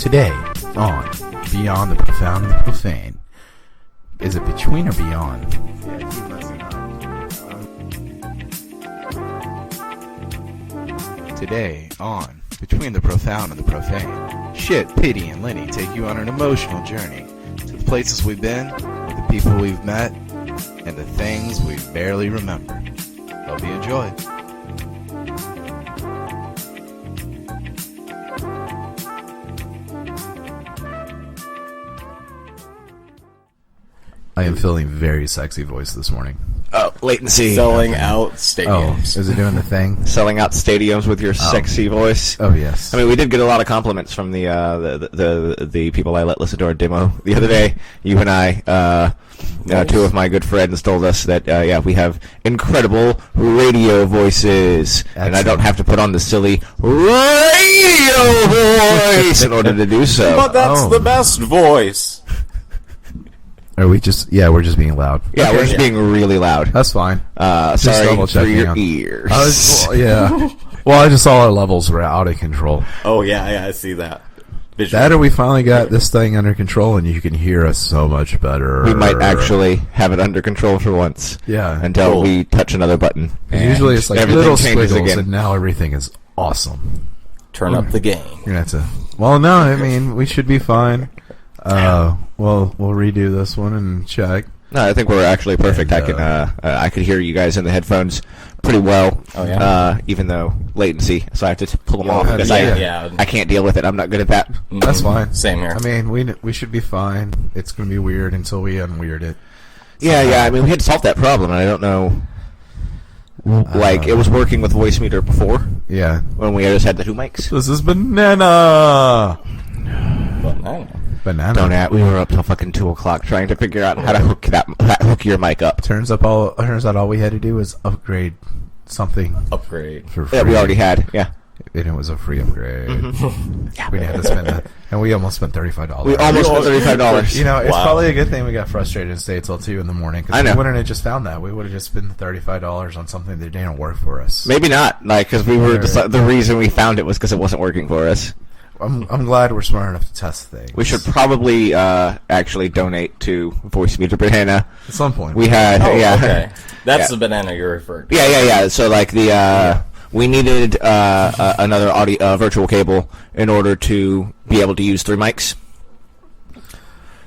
Today on Beyond the Profound and the Profane. Is it between or beyond? Yeah, keep messing up. Today on Between the Profound and the Profane, Shit, Pity, and Lenny take you on an emotional journey to the places we've been, the people we've met, and the things we barely remember. Hope you enjoy. I am feeling very sexy voice this morning. Oh, latency. Selling out stadiums. Oh, is it doing the thing? Selling out stadiums with your sexy voice. Oh, yes. I mean, we did get a lot of compliments from the people I let listen to our demo the other day. You and I, two of my good friends told us that, we have incredible radio voices. Excellent. And I don't have to put on the silly radio voice in order to do so. But that's the best voice. Are we just... Yeah, we're just being loud. Yeah, okay, we're just being really loud. That's fine. Sorry for your ears. Well, I just saw our levels were out of control. Oh, yeah, I see that. Visually. That or we finally got this thing under control and you can hear us so much better. We might actually have it under control for once. Yeah. Until we touch another button. Usually it's like little squiggles and now everything is awesome. Turn up the game. You're gonna have to... Well, no, I mean, we should be fine. We'll redo this one and check. No, I think we're actually perfect. And, I could hear you guys in the headphones pretty well. Oh yeah. Even though latency, so I have to pull them off because I can't deal with it. I'm not good at that. That's fine. Same here. I mean, we should be fine. It's gonna be weird until we unweird it. Yeah. I mean, we had to solve that problem, and I don't know. Like it was working with voice meter before. Yeah. When we just had the two mics. This is banana. Banana. Don't act. We were up till fucking 2 o'clock trying to figure out how to hook your mic up. Turns out all we had to do was upgrade something. Upgrade for free. Yeah, we already had. Yeah. And it was a free upgrade. Mm-hmm. Yeah. We didn't have to spend that. And we almost spent $35. We almost spent $35. You know, it's probably a good thing we got frustrated and stayed till 2 in the morning. Because we wouldn't have just found that. We would have just spent the $35 on something that didn't work for us. Maybe not. Like, because we were the reason we found it was because it wasn't working for us. I'm glad we're smart enough to test things. We should probably actually donate to Voice Meter Banana at some point. We had okay. That's the banana you're referring to. Yeah. So like we needed another audio virtual cable in order to be able to use 3 mics.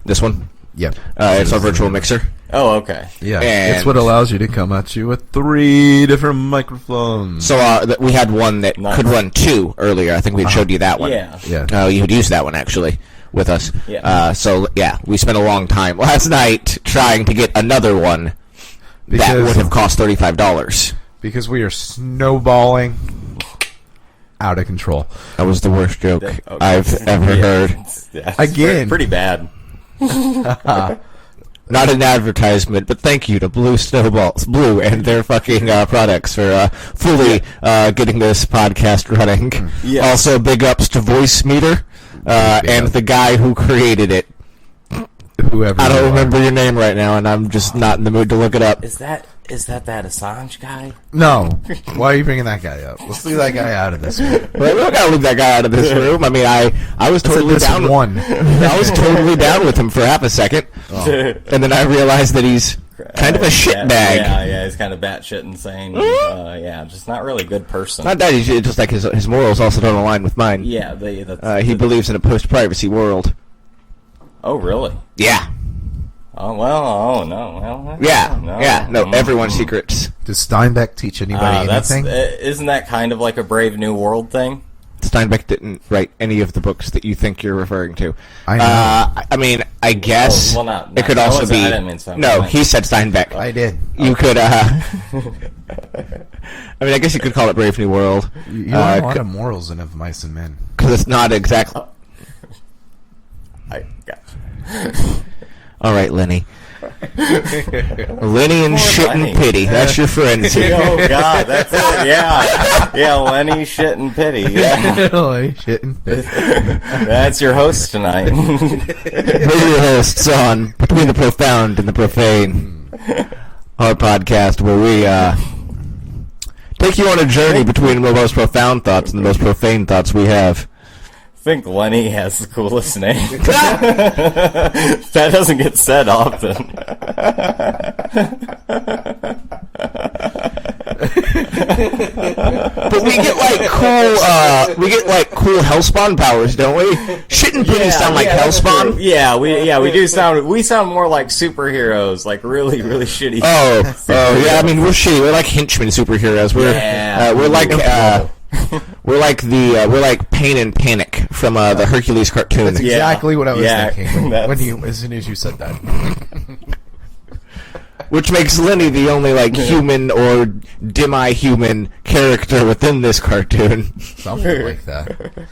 This one. Yep. It's our virtual mixer. Oh, okay. Yeah, it's what allows you to come at you with 3 different microphones. So we had one that could run 2 earlier. I think we had showed you that one. Yeah. You had used that one actually with us. Yeah. We spent a long time last night trying to get another one that would have cost $35. Because we are snowballing out of control. That was the worst joke I've ever heard. Yeah, again, pretty bad. Not an advertisement, but thank you to Blue and their fucking products for fully getting this podcast running. Yes. Also, big ups to Voice Meter and the guy who created it. Whoever I don't remember your name right now, and I'm just not in the mood to look it up. Is that Assange guy? No. Why are you bringing that guy up? Let's leave that guy out of this room. Well, we don't gotta leave that guy out of this room. I mean, I was totally down. I was totally down with him for half a second, and then I realized that he's kind of a shitbag. Yeah, he's kind of batshit insane. Just not really a good person. Not that he's just like his morals also don't align with mine. Yeah, he believes in a post-privacy world. Oh, really? Yeah. Oh, well, oh, no. Well, No, everyone's secrets. Does Steinbeck teach anybody anything? Isn't that kind of like a Brave New World thing? Steinbeck didn't write any of the books that you think you're referring to. I know. I mean, I guess it could also be... I didn't mean Steinbeck. No, he said Steinbeck. I did. You could, I mean, I guess you could call it Brave New World. You learn a lot of morals in Of Mice and Men. Because it's not exactly... I got All right, Lenny. Lenny and Shit and Pity. That's your friends here. Oh, God, that's it. Yeah, Lenny, Shit and Pity. Yeah. Lenny, Shit and Pity. That's your host tonight. We're your hosts on Between the Profound and the Profane, our podcast where we take you on a journey between the most profound thoughts and the most profane thoughts we have. think Lenny has the coolest name. That doesn't get said often. But we get like cool Hellspawn powers, don't we? Shit and Pity sound like Hellspawn. Yeah, we do sound. We sound more like superheroes, like really, really shitty. Oh, yeah. I mean, we're shitty. We're like henchmen superheroes. We're like Pain and Panic from the Hercules cartoon. That's exactly what I was thinking as soon as you said that. Which makes Lenny the only like human or demi-human character within this cartoon. Something like that.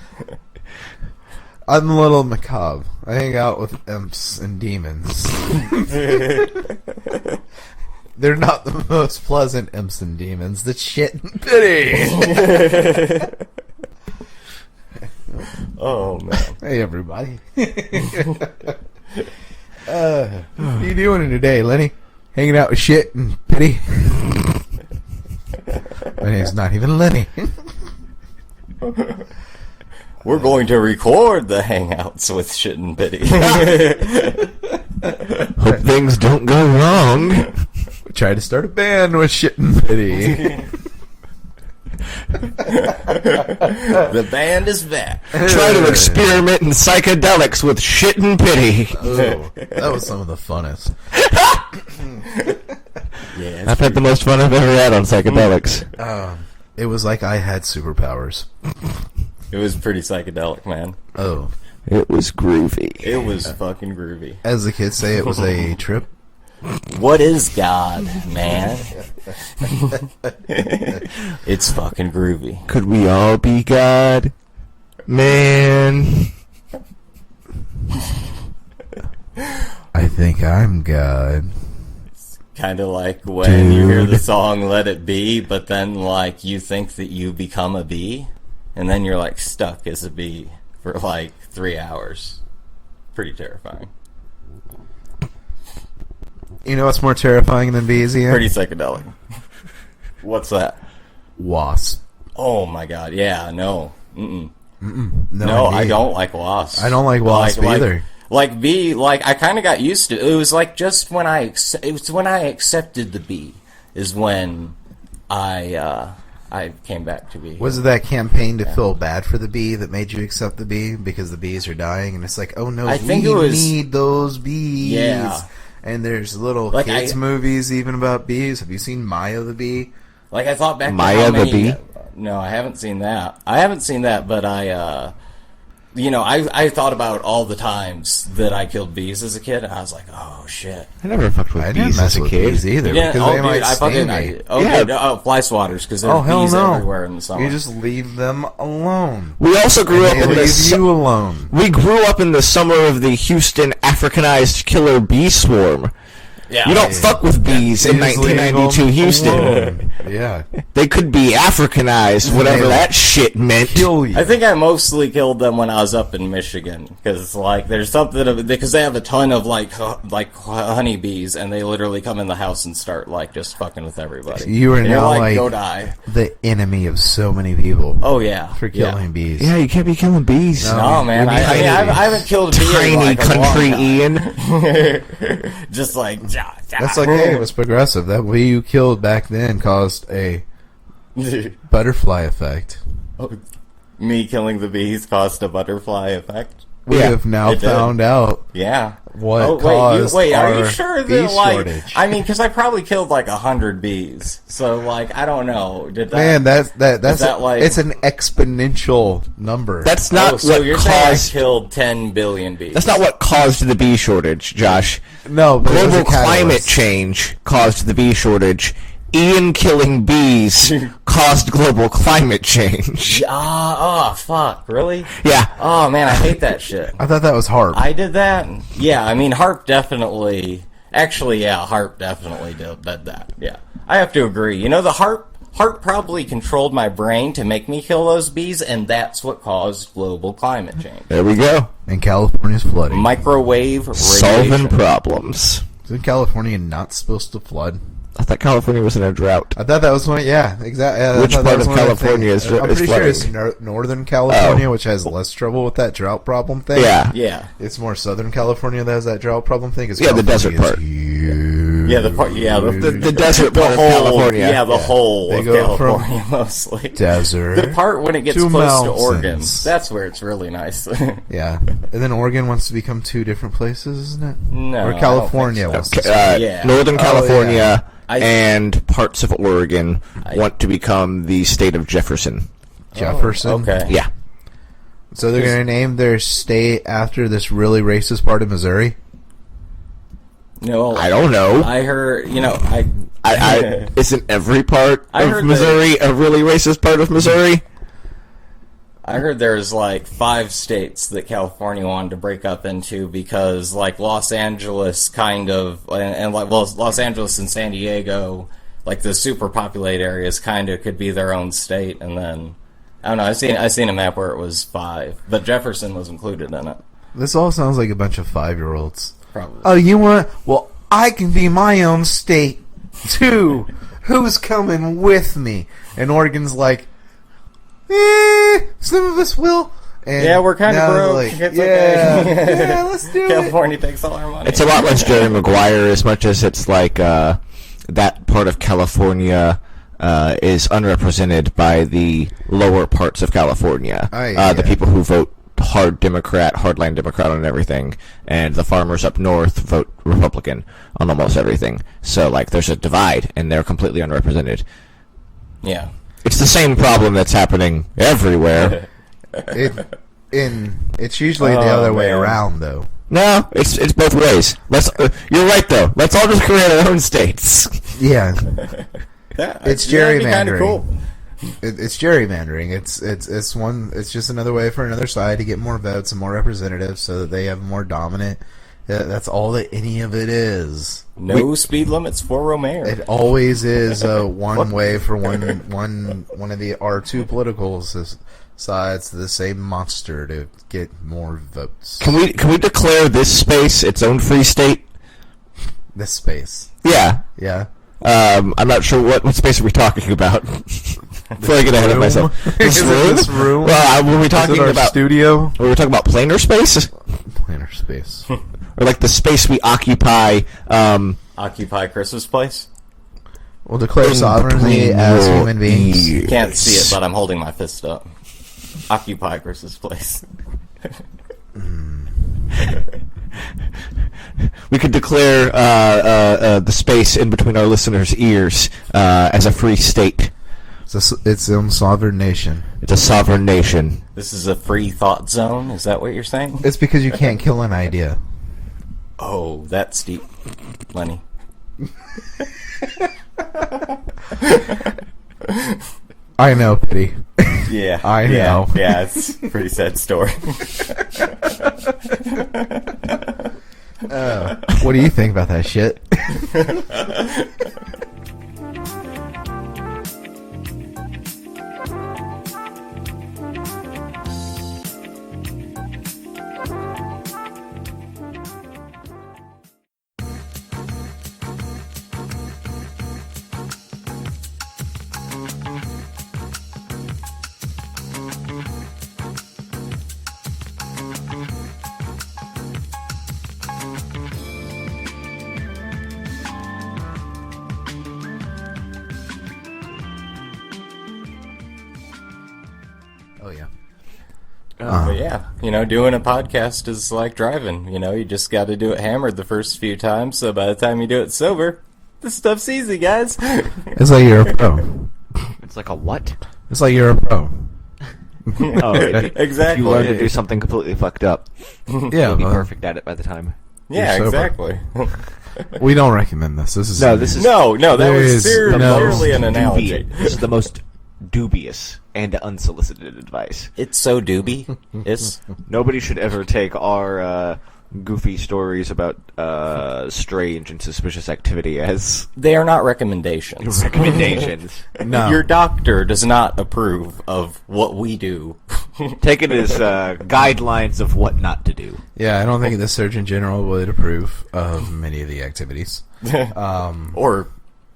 I'm a little macabre. I hang out with imps and demons. They're not the most pleasant imps and demons. That's shit and pity. Oh man! Hey everybody. What are you doing today, Lenny? Hanging out with shit and pity. My name's not even Lenny. We're going to record the hangouts with shit and pity. Hope things don't go wrong. We tried to start a band with shit and pity. The band is back. Try to experiment in psychedelics with shit and pity. Oh, that was some of the funnest. Yeah, I've had the most fun I've ever had on psychedelics. It was like I had superpowers. it was pretty psychedelic, man. Oh. It was groovy. It was fucking groovy. As the kids say, it was a trip. What is God, man? It's fucking groovy. Could we all be God? Man. I think I'm God. Kind of like when you hear the song Let It Be, but then like you think that you become a bee, and then you're like stuck as a bee for like 3 hours. Pretty terrifying. You know what's more terrifying than bees, Ian? Pretty psychedelic. What's that? Wasps. Oh my god, yeah, no. No, No, I don't like wasps. I don't like wasps either. Like bee, like I kind of got used to it. It was like just when it was when I accepted the bee is when I came back to bee. Was it that campaign to feel bad for the bee that made you accept the bee because the bees are dying and it's like, oh no, I think we it was, need those bees. Yeah. And there's little Like kids movies even about bees. Have you seen Maya the Bee? Like I thought back Maya to how the many, Bee? No, I haven't seen that. But I thought about all the times that I killed bees as a kid, and I was like, oh shit. I never fucked with I didn't bees mess as a with kid. bees either Yeah, because they might I sting fucking me. fly swatters because there's hell bees no. everywhere in the summer. You just leave them alone. We also grew up They in the leave you alone. We grew up in the summer of the Houston Africanized killer bee swarm. Yeah. You don't fuck with bees in You just leave 1992 them Houston. alone. Yeah. They could be Africanized, whatever They'll that shit meant. Kill you. I think I mostly killed them when I was up in Michigan because, like, there's something because they have a ton of like honeybees, and they literally come in the house and start like just fucking with everybody. You are And now you're like go die. the enemy of so many people Oh yeah, for killing bees. Yeah, you can't be killing bees. No, man, we I need haven't killed a bee in Tiny like a country long Ian. time. Just like That's like, hey, it was progressive. That bee you killed back then caused a butterfly effect. Me killing the bees caused a butterfly effect. We have now it did. found out Yeah. what Wait, caused are you our sure bee that, like, shortage. I mean, because I probably killed like 100 bees, so like I don't know. Did that? Man, that's that like- it's an exponential number. That's not so what you're saying I caused. killed 10 billion bees? That's not what caused the bee shortage, Josh. no, but it was Global a catalyst. climate change caused the bee shortage. Ian killing bees caused global climate change. Oh fuck! Really? Yeah. Oh man, I hate that shit. I thought that was harp. I did that. Yeah, I mean, Harp definitely. Actually, yeah, Harp definitely did that. Yeah, I have to agree. You know, the Harp probably controlled my brain to make me kill those bees, and that's what caused global climate change. There we go. And California's flooding. Microwave radiation. Solving problems. Isn't California not supposed to flood? I thought California was in a drought. I thought that was one. Yeah, exactly. Which part of California is I'm pretty sure it's flooding? Northern California, which has less trouble with that drought problem thing. Yeah. Yeah. It's more Southern California that has that drought problem thing. Yeah, the desert part. Yeah, the part. Yeah, The desert part of California. Yeah, the whole They of go from California mostly. desert. The part when it gets to close to mountains. Oregon, that's where it's really nice. Yeah, and then Oregon wants to become two different places, isn't it? No, Or California I don't wants think to. so. Yeah. Northern California I- and parts of Oregon want to become the state of Jefferson. Jefferson. Okay. Yeah. So they're going to name their state after this really racist part of Missouri? No, I don't know. I heard. Isn't every part I of heard Missouri a really racist part of Missouri? I heard there's like 5 states that California wanted to break up into because like Los Angeles kind of and like Los Angeles and San Diego, like the super populated areas kind of could be their own state, and then I don't know, I seen a map where it was 5, but Jefferson was included in it. This all sounds like a bunch of 5-year-olds. Probably. Oh, you want? Well, I can be my own state too. Who's coming with me? And Oregon's like, some of us will. And Yeah, we're kind of now broke. like, It's yeah, okay. yeah, let's do it. California takes all our money. It's a lot less Jerry Maguire as much as it's like that part of California is unrepresented by the lower parts of California. Yeah. The people who vote hardline Democrat on everything, and the farmers up north vote Republican on almost everything. So, like, there's a divide, and they're completely unrepresented. Yeah. It's the same problem that's happening everywhere. It's usually the other way man. around, though. No, it's both ways. You're right, though. Let's all just create our own states. Yeah, Yeah, it's that'd be kinda gerrymandering. cool. It's gerrymandering. It's just another way for another side to get more votes and more representatives, so that they have more dominant. That's all that any of it is. No speed limits for Romero. It always is one way for one of the R2 political sides to the same monster to get more votes. Can we declare this space its own free state? This space, Yeah. yeah. I'm not sure what space are we talking about. Before I get ahead of myself, Is it this room? Well, were we talking Is it our about studio? Were we talking about planar space, Planar space. or like the space we occupy? Occupy Chris's place. We'll declare sovereignty as human beings. You can't see it, but I'm holding my fist up. Occupy Chris's place. We could declare the space in between our listeners' ears as a free state. It's its own sovereign nation. It's a sovereign nation. This is a free thought zone. Is that what you're saying? It's because you can't kill an idea. Oh, that's deep, Lenny. I know, pity. Yeah, I know. Yeah, it's a pretty sad story. What do you think about that shit? Oh yeah. But yeah, doing a podcast is like driving. You just got to do it hammered the first few times, so by the time you do it sober, this stuff's easy, guys. It's like you're a pro. It's like a what? It's like you're a pro. Oh, Exactly. You learn to do something completely fucked up. Yeah, You'll be well, perfect at it by the time. Yeah, You're sober. exactly. we don't recommend this. This is No, this is No, that There was is purely an dubious. analogy. This is the most dubious and unsolicited advice. It's so doobie. Nobody should ever take our goofy stories about strange and suspicious activity as They are not recommendations. recommendations. no. Your doctor does not approve of what we do. Take it as guidelines of what not to do. Yeah, I don't think the Surgeon General would approve of many of the activities. Or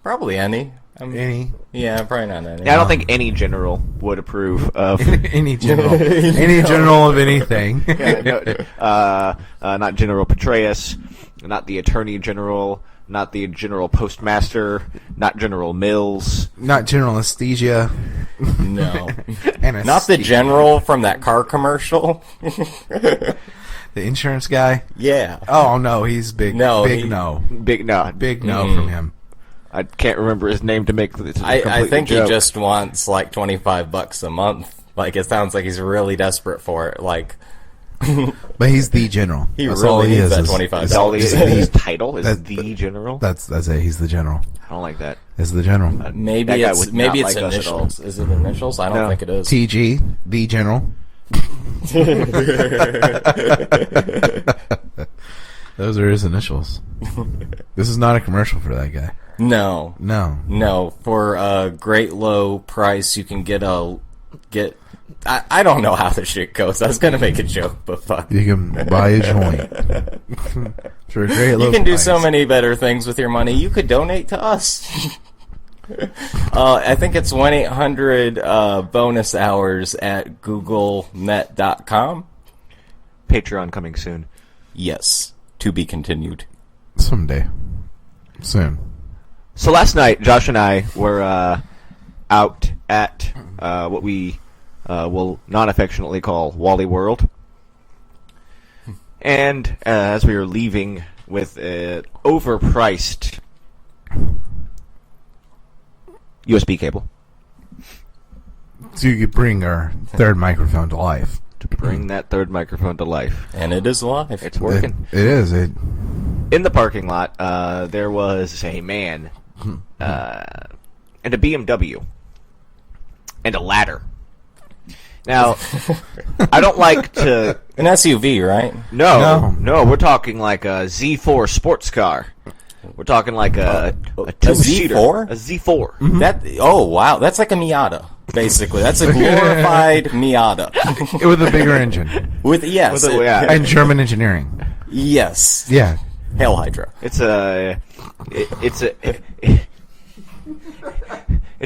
Probably any. Any Yeah, probably not any. Yeah, I don't think any general would approve of. any general of anything. Not General Petraeus, not the Attorney General, not the General Postmaster, not General Mills. Not general anesthesia. No. Anesthesia. Not the general from that car commercial. The insurance guy. Yeah. Oh no, he's big. No, big no. Big no. Big no from him. I can't remember his name to make this. I think he just wants like $25 a month. Like, it sounds like he's really desperate for it. Like, But he's the general. he That's all really he needs is. that Is- $25. Is all his title is That's- the general. That's it. He's the general. I don't like that. Is the general. Maybe That guy it's would not like us at all. initials. Is it initials? I don't No. think it is. TG, the general. Those are his initials. This is not a commercial for that guy. No. No. For a great low price, you can get. I don't know how this shit goes. I was gonna make a joke, but fuck. You can buy a joint for a great low You can do so price. many better things with your money. You could donate to us. I think it's 1-800 bonus hours at googlenet.com. Patreon coming soon. Yes, to be continued. Someday. Soon. So last night, Josh and I were out at what we will non-affectionately call Wally World. And as we were leaving with an overpriced USB cable So you could bring our third microphone to life. to bring that third microphone to life. And it is live. It's working. It is. In the parking lot, there was a man and a BMW and a ladder. Now, I don't like to... An SUV, right? No, we're talking like a Z4 sports car. We're talking like a two-seater. Z4? A Z4. That. Oh wow, that's like a Miata. Basically, that's a glorified Miata. With a bigger engine. With yes, With a- yeah. And German engineering. yes. Yeah. Hail Hydra. It's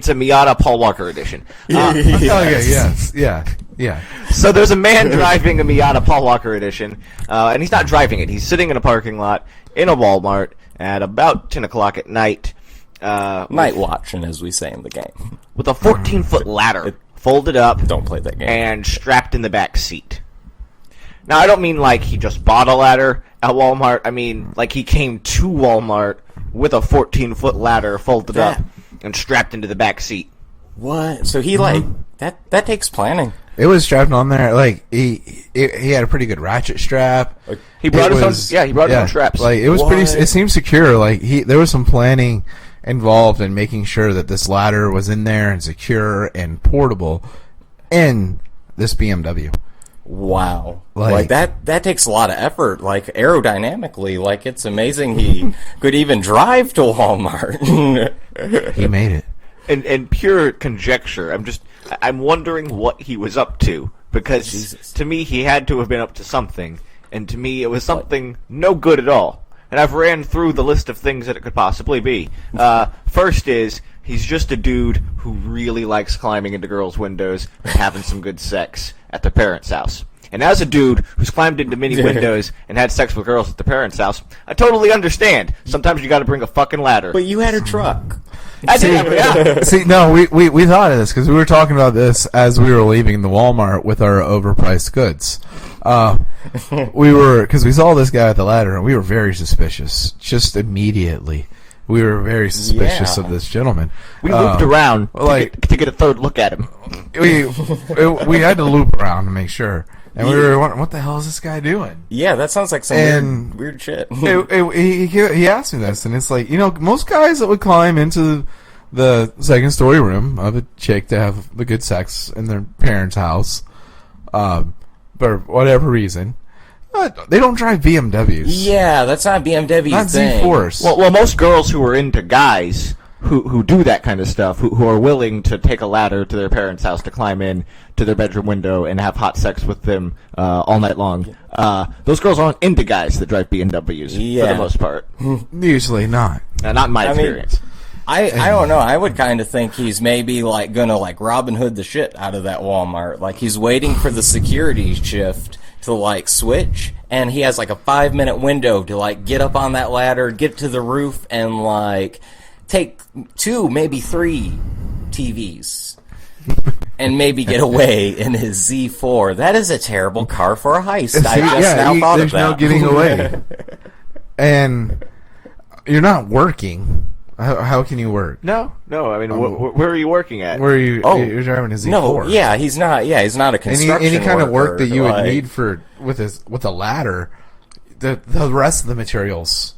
a Miata Paul Walker edition. Oh, yeah, yes. Yeah. Yeah. So there's a man driving a Miata Paul Walker edition, and he's not driving it. He's sitting in a parking lot in a Walmart at about 10 o'clock at night. Night watching, as we say in the game. With a 14-foot ladder folded up Don't play that game. and strapped in the back seat. Now, I don't mean like he just bought a ladder at Walmart. I mean like he came to Walmart with a 14-foot ladder folded up and strapped into the back seat. What? So he that takes planning. It was strapped on there. Like he had a pretty good ratchet strap. He brought It his own. was- Yeah, he brought his own straps. Like it was What? pretty. It seemed secure. Like there was some planning involved in making sure that this ladder was in there and secure and portable in this BMW. Wow. Like- Like that takes a lot of effort. Like aerodynamically, like it's amazing he could even drive to Walmart. He made it. and pure conjecture. I'm wondering what he was up to, because Jesus. to me he had to have been up to something, and to me it was something no good at all. And I've ran through the list of things that it could possibly be. First is he's just a dude who really likes climbing into girls' windows and having some good sex at their parents' house. And as a dude who's climbed into many windows and had sex with girls at their parents' house, I totally understand. Sometimes you got to bring a fucking ladder. But you had a truck. I did, yeah. See, no, we thought of this because we were talking about this as we were leaving the Walmart with our overpriced goods. Because we saw this guy at the ladder and we were very suspicious. Just immediately, we were very suspicious Yeah. of this gentleman. We looped around like- to get a third look at him. We had to loop around to make sure, and we were wondering, what the hell is this guy doing? Yeah, that sounds like some And- weird shit. He asked me this, and it's like, most guys that would climb into the second story room of a chick to have the good sex in their parents' house, for whatever reason, they don't drive BMWs. Yeah, that's not BMW's Not thing. Z-Force. Well, most girls who are into guys who do that kind of stuff, who are willing to take a ladder to their parents' house to climb in to their bedroom window and have hot sex with them all night long, those girls aren't into guys that drive BMWs for Yeah. the most part. Usually not. Not in my experience. I don't know. I would kind of think he's maybe like gonna like Robin Hood the shit out of that Walmart. Like he's waiting for the security shift to like switch, and he has like a 5-minute window to like get up on that ladder, get to the roof, and like take 2, maybe 3 TVs. And maybe get away in his Z4. That is a terrible car for a heist. I just now thought of that. There's no getting away. And you're not working. How can you work? No. I mean, where are you working at? Where are you? Oh, you're driving a Z4. No, yeah, he's not. Yeah, he's not a construction any kind of work worker, that you would need for with a ladder. The rest of the materials,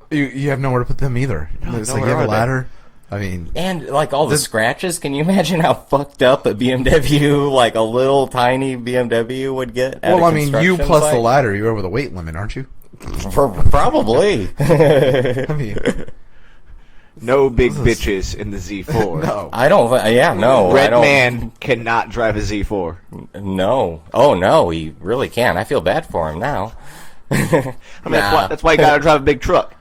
you have nowhere to put them either. It's like you have a ladder. I mean, and like all the scratches. Can you imagine how fucked up a BMW, like a little tiny BMW, would get? At I mean, you plus the ladder, you're over the weight limit, aren't you? Probably. I mean, no big bitches in the Z4. No, I don't. Yeah, no. Red man cannot drive a Z4. No. Oh no, he really can. I feel bad for him now. I mean, that's why you gotta drive a big truck.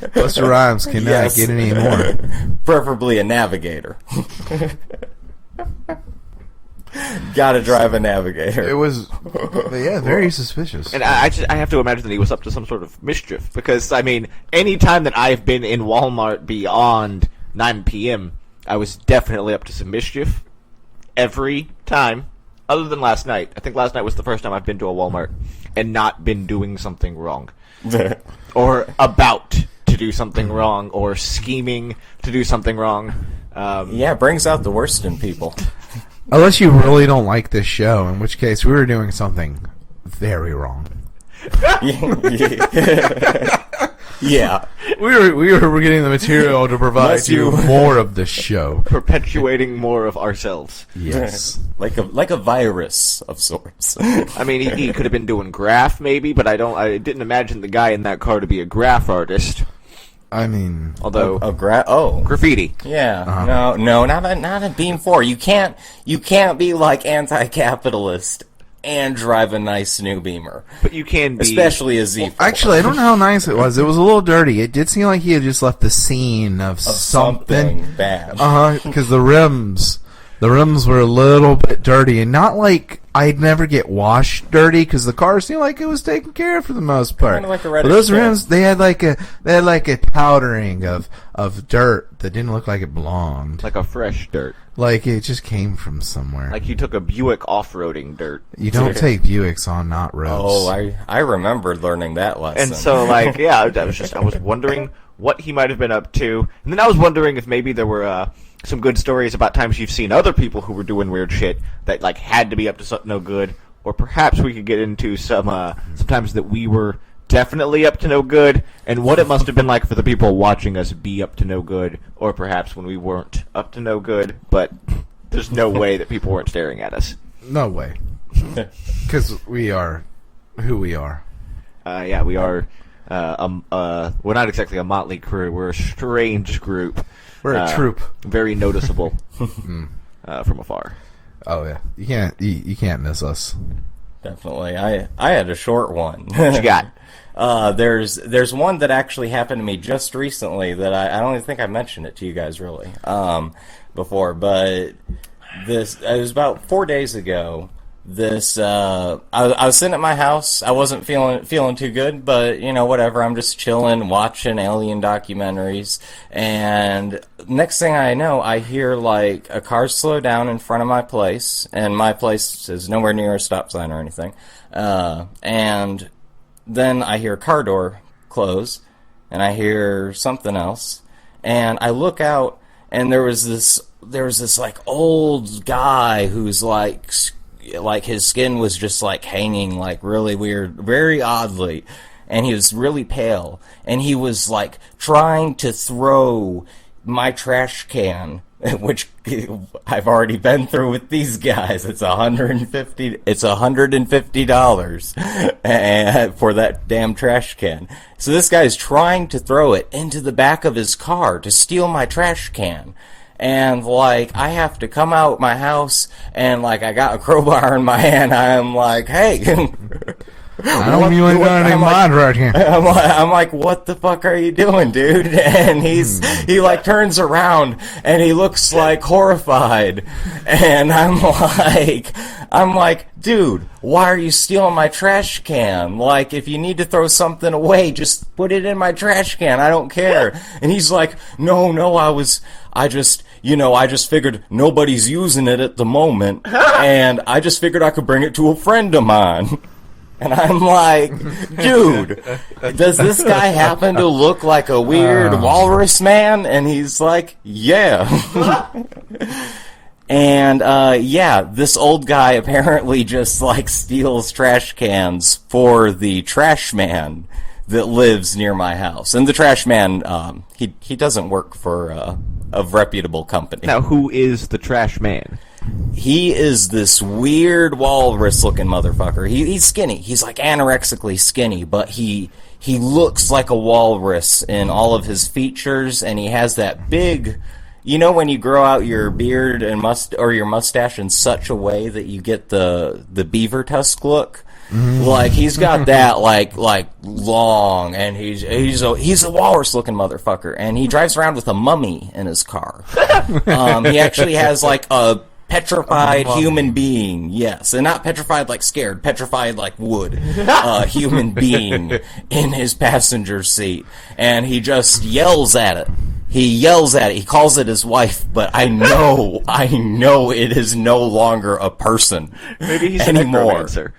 Busta Rhymes cannot get any more. Preferably a Navigator. Gotta drive a Navigator. It was, very suspicious. And I have to imagine that he was up to some sort of mischief, because I mean, any time that I've been in Walmart beyond 9 p.m., I was definitely up to some mischief. Every time, other than last night. I think last night was the first time I've been to a Walmart and not been doing something wrong. Or about to do something wrong, or scheming to do something wrong. Yeah, it brings out the worst in people. Unless you really don't like this show, in which case we were doing something very wrong. Yeah. We were getting the material to provide you more of this show. Perpetuating more of ourselves. Yes. like a virus of sorts. I mean, he could have been doing graph, maybe, but I didn't imagine the guy in that car to be a graph artist. I mean, although graffiti. Yeah, no, not a Beam 4. You can't be like anti-capitalist and drive a nice new Beamer. But you can be, especially a Z4. Well, actually, I don't know how nice it was. It was a little dirty. It did seem like he had just left the scene of something bad. Because the rims were a little bit dirty, and not like I'd never get washed dirty, because the car seemed like it was taken care of for the most part. Kind of like a but those rims, they had like a powdering of dirt that didn't look like it belonged. like a fresh dirt. Like it just came from somewhere. Like you took a Buick off-roading dirt. You don't take Buicks on not roads. Oh, I remember learning that lesson. And so, like, yeah, I was wondering what he might have been up to, and then I was wondering if maybe there were some good stories about times you've seen other people who were doing weird shit that like had to be up to something no good, or perhaps we could get into sometimes that we were definitely up to no good, and what it must have been like for the people watching us be up to no good, or perhaps when we weren't up to no good, but there's no way that people weren't staring at us. No way. Because we are who we are. Yeah, we are. We're not exactly a motley crew. We're a strange group. We're a troop. Very noticeable from afar. Oh yeah, you can't miss us. Definitely. I had a short one. What you got? There's one that actually happened to me just recently that I don't even think I mentioned it to you guys really before, but it was about 4 days ago. I was sitting at my house. I wasn't feeling too good, but whatever. I'm just chilling, watching alien documentaries, and next thing I know, I hear like a car slow down in front of my place, and my place is nowhere near a stop sign or anything. And then I hear a car door close, and I hear something else, and I look out, and there was this like old guy who's like his skin was just like hanging like really weird, very oddly, and he was really pale, and he was like trying to throw my trash can, which I've already been through with these guys. It's $150 for that damn trash can. So this guy's trying to throw it into the back of his car to steal my trash can. And, like, I have to come out my house, and, like, I got a crowbar in my hand. I'm like, hey, I don't you ain't got any mind right here. I'm like, what the fuck are you doing, dude? And he like turns around and he looks like horrified. And I'm like, dude, why are you stealing my trash can? Like, if you need to throw something away, just put it in my trash can. I don't care. And he's like, no, I just figured nobody's using it at the moment. And I just figured I could bring it to a friend of mine. And I'm like, dude, does this guy happen to look like a weird walrus man? And he's like, yeah. And, this old guy apparently just, like, steals trash cans for the trash man that lives near my house. And the trash man, he doesn't work for a reputable company. Now, who is the trash man? He is this weird walrus-looking motherfucker. He's skinny. He's like anorexically skinny, but he looks like a walrus in all of his features, and he has that big, you know, when you grow out your beard and your mustache in such a way that you get the beaver tusk look. Like he's got that like long, and he's a walrus-looking motherfucker, and he drives around with a mummy in his car. He actually has like a petrified human being, yes, and not petrified like scared, petrified like wood, human being in his passenger seat, and he just yells at it. He calls it his wife, but I know it is no longer a person. Maybe he's anymore. a necromancer.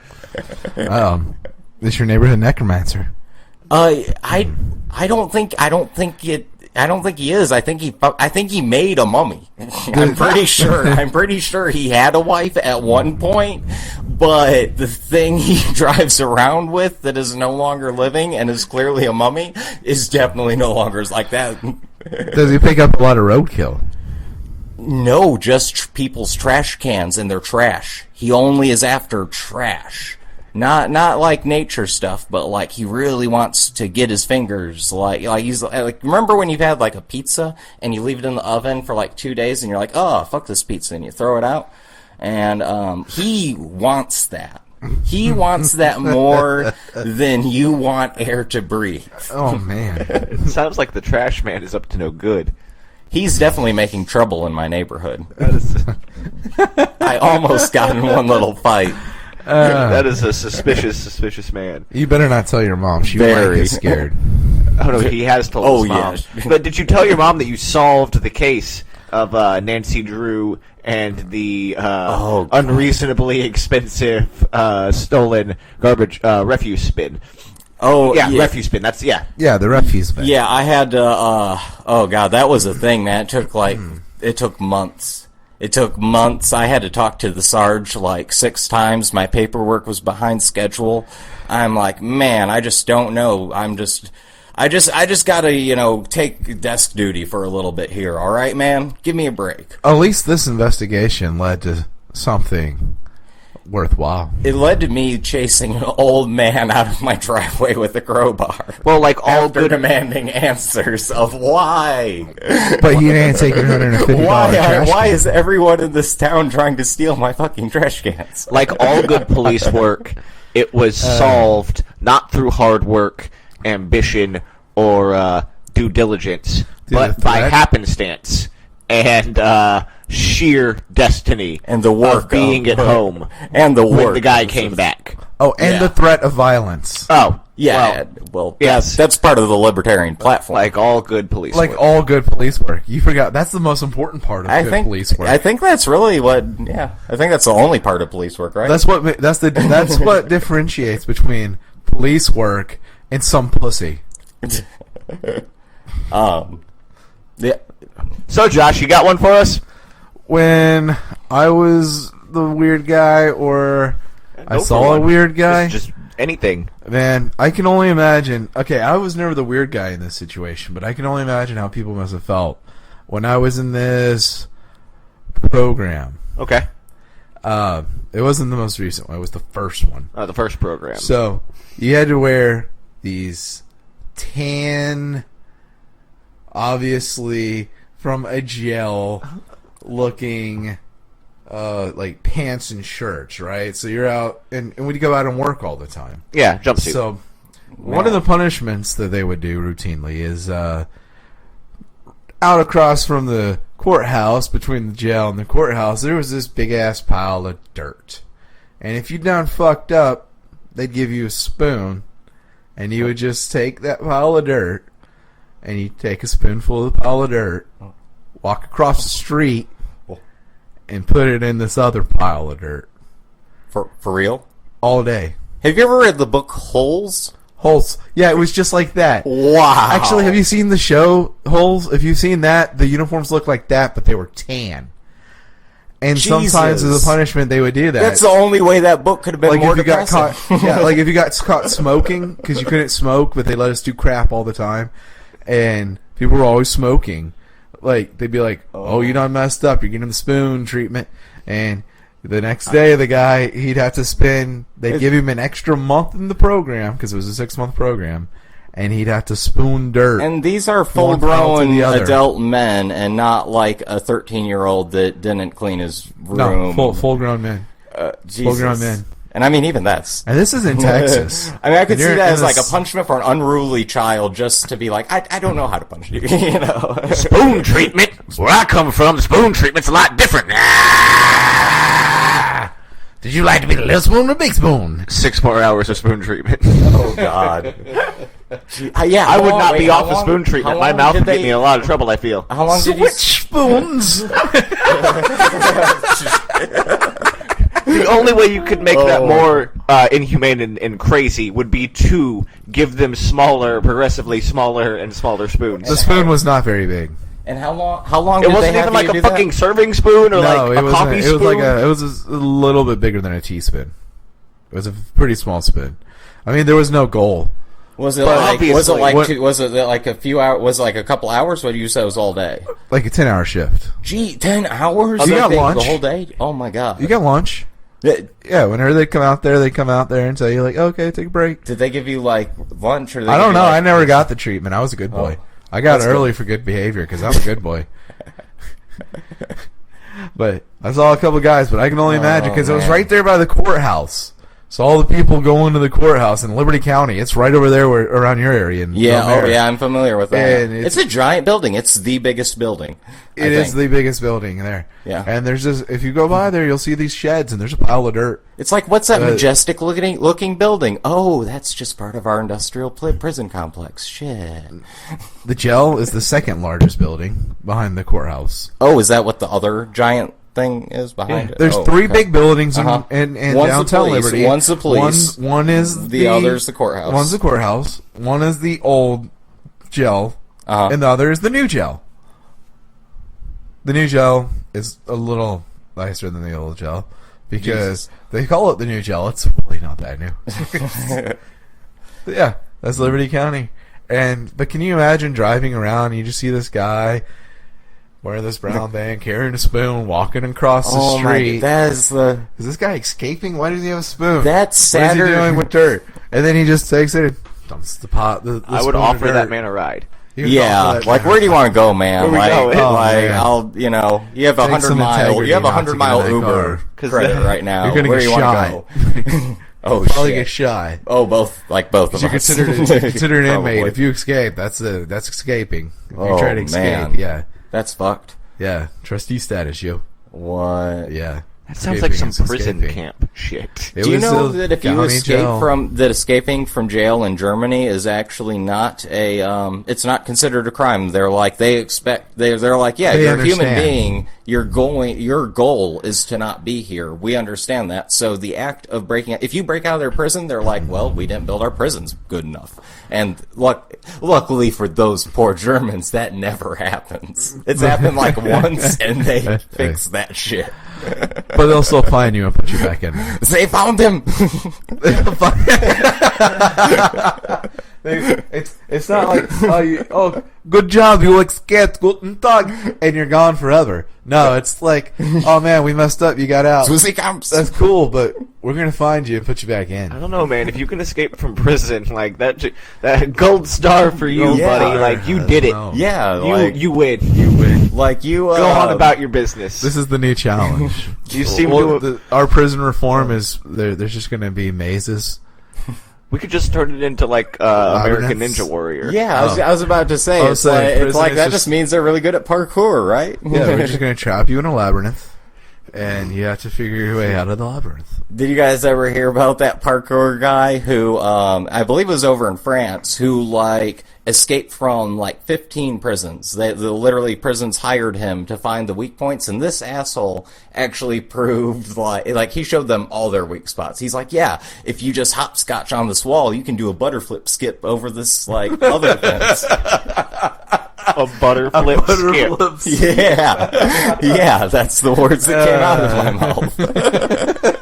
This your neighborhood necromancer? I don't think he is. I think he made a mummy. I'm pretty sure he had a wife at one point, but the thing he drives around with that is no longer living and is clearly a mummy is definitely no longer like that. Does he pick up a lot of roadkill? No, just people's trash cans and their trash. He only is after trash. Not like nature stuff, but like he really wants to get his fingers like he's like, remember when you've had like a pizza and you leave it in the oven for like 2 days and you're like, oh fuck this pizza, and you throw it out, and he wants that. He wants that more than you want air to breathe. Oh man, It sounds like the trash man is up to no good. He's definitely making trouble in my neighborhood. I almost got in one little fight. That is a suspicious man. you better not tell your mom. She might get scared. Oh no, he has told his mom. Yeah. But did you tell your mom that you solved the case of Nancy Drew and the unreasonably expensive stolen garbage refuse bin? Oh yeah, refuse bin. That's Yeah, the refuse bin. Yeah, I had to. Oh god, that was a thing, man. It took months. It took months. I had to talk to the Sarge like 6 times. My paperwork was behind schedule. I'm like, man, I just don't know. I just gotta, take desk duty for a little bit here. All right, man? Give me a break. At least this investigation led to something worthwhile. It led to me chasing an old man out of my driveway with a crowbar. Well, like all after good demanding answers of why. But he didn't take your $150 trash Why can. is everyone in this town trying to steal my fucking trash cans? like all good police work, it was solved not through hard work, ambition, or due diligence, but by happenstance and sheer destiny And the work of being of- at home And the when work. the guy came back. Oh, and Yeah. the threat of violence. Oh, Yeah, yes. that's part of the libertarian platform. like all good police Like work. all good police work. You forgot. That's the most important part of I good think police work. I think that's really what. Yeah, I think that's the only part of police work, right? That's what differentiates between police work and some pussy. Yeah. So, Josh, you got one for us? When I was the weird guy, or I Go for saw a one. weird guy, Just anything. man, I can only imagine. Okay, I was never the weird guy in this situation, but I can only imagine how people must have felt when I was in this program. Okay. It wasn't the most recent one; it was the first one. The first program. So you had to wear these tan, obviously from a gel looking like pants and shirts, right? So you're out, and we go out and work all the time. Yeah, jumpsuit. So one of the punishments that they would do routinely is out across from the courthouse, between the jail and the courthouse, there was this big ass pile of dirt. And if you done fucked up, they'd give you a spoon, and you would just take that pile of dirt, and you take a spoonful of the pile of dirt, walk across the street, and put it in this other pile of dirt. For real? All day. Have you ever read the book Holes? Holes. Yeah, it was just like that. Wow. Actually, have you seen the show Holes? If you've seen that, the uniforms look like that, but they were tan. And Jesus. sometimes as a punishment, they would do that. That's the only way that book could have been like more if you got depressing. caught, yeah, like if you got caught smoking because you couldn't smoke, but they let us do crap all the time, and people were always smoking. Like they'd be like, "Oh, you done messed up. You're getting the spoon treatment," and the next day, the guy he'd have to spend. They'd give him an extra month in the program because it was a 6-month program, and he'd have to spoon dirt. And these are One pile to full-grown the other. adult men, and not like a 13-year-old that didn't clean his room. No, full-grown men. Jesus. Full-grown men. And I mean, even that's... And this is in Texas. I mean, I could And see you're that in as like a this- punishment for an unruly child, just to be like, I don't know how to punish you, you know? Spoon treatment. Where I come from, spoon treatment's a lot different. Did you like to be the little spoon or the big spoon? 6 more hours of spoon treatment. Oh, God. Yeah, I would not be off of spoon treatment. My mouth would get me in a lot of trouble, I feel. How long did you... Switch spoons. The only way you could make that more inhumane and crazy would be to give them smaller, progressively smaller and smaller spoons. The spoon was not very big. And how long It did wasn't they have even like you a do fucking that? serving spoon or No, like a coffee spoon. It was a little bit bigger than a teaspoon. It was a pretty small spoon. I mean, there was no goal. Was it But like obviously- was it like a few hours? Was it like a couple hours? What you said it was all day? Like a 10-hour shift. Gee, 10 hours? You got lunch? The whole day? Oh my God! You got lunch. Yeah, whenever they come out there and tell you like, okay, take a break. Did they give you like lunch or? I don't know. I never got the treatment. I was a good boy. I got That's early for good behavior because I'm a good boy. But I saw a couple guys, but I can only imagine because it was man. right there by the courthouse. So all the people going to the courthouse in Liberty County, it's right over there around your area. In Belmar. I'm familiar with that. And It's a giant building. It's the biggest building. It is the biggest building there. Yeah. And there's this, if you go by there, you'll see these sheds, and there's a pile of dirt. It's like, what's that majestic looking building? Oh, that's just part of our industrial prison complex. Shit. The jail is the second largest building behind the courthouse. Oh, is that what the other giant thing is behind it? There's Oh, three okay. big buildings in Uh-huh. in One's the downtown police, Liberty. one's the police. One is The other's the courthouse. One's the courthouse. One is the old jail, Uh-huh. and the other is the new jail. The new jail is a little nicer than the old jail because they call it the new jail. It's really not that new. But yeah, that's Liberty County. But can you imagine driving around and you just see this guy wearing this brown band, carrying a spoon, walking across the Oh my! street? That is the. Is this guy escaping? Why does he have a spoon? That's What is he Saturday. doing with dirt? And then he just takes it and dumps the pot. The I would spoon of offer dirt. that man a ride. He would Yeah, offer that like man where do you want to go, man? Where we Like, going? Oh, like man. I'll, you know, you have a Take 100 some mile, integrity you have a not to 100 get mile in that Uber car. credit right now. You're gonna Where get do you shy. want to go? Oh Probably shit! get shy. Oh, both of You're us. considered an Probably. inmate. If you escape, that's escaping. If you Oh, try to escape, man. yeah, That's fucked. yeah. Trustee status, yo. What? Yeah. That sounds like some Escaping is prison escaping. camp shit. It Do you was know the that if you county escape jail. escaping from jail in Germany is actually not it's not considered a crime. They're like they're like, yeah, They you're a human understand. being. Your goal is to not be here. We understand that. So the act of if you break out of their prison, they're like, well, we didn't build our prisons good enough. And luckily for those poor Germans, that never happens. It's happened like once, and they fix that shit. But they'll still find you and put you back in there. They found him. It's not like good job, you escaped, guten Tag, and you're gone forever. No, it's like, oh man, we messed up, you got out. That's cool, but we're gonna find you and put you back in. I don't know, man. If you can escape from prison, like that gold star for you, Yeah. buddy. Like you did it. No. Yeah, You win. like you Go on about your business. This is the new challenge. You seem to. Our prison reform is there's just gonna be mazes. We could just turn it into like American Ninja Warrior. Yeah, I was about to say, I was saying, it's prison like is that just- just means they're really good at parkour, right? Yeah, we're just gonna trap you in a labyrinth, and you have to figure your way out of the labyrinth. Did you guys ever hear about that parkour guy who, I believe was over in France, who, like, escaped from, like, 15 prisons? The literally, prisons hired him to find the weak points, and this asshole actually proved, like, he showed them all their weak spots. He's like, yeah, if you just hopscotch on this wall, you can do a butterflip skip over this, like, other fence. A butterflip skip. Yeah. Yeah, that's the words that came out of my mouth.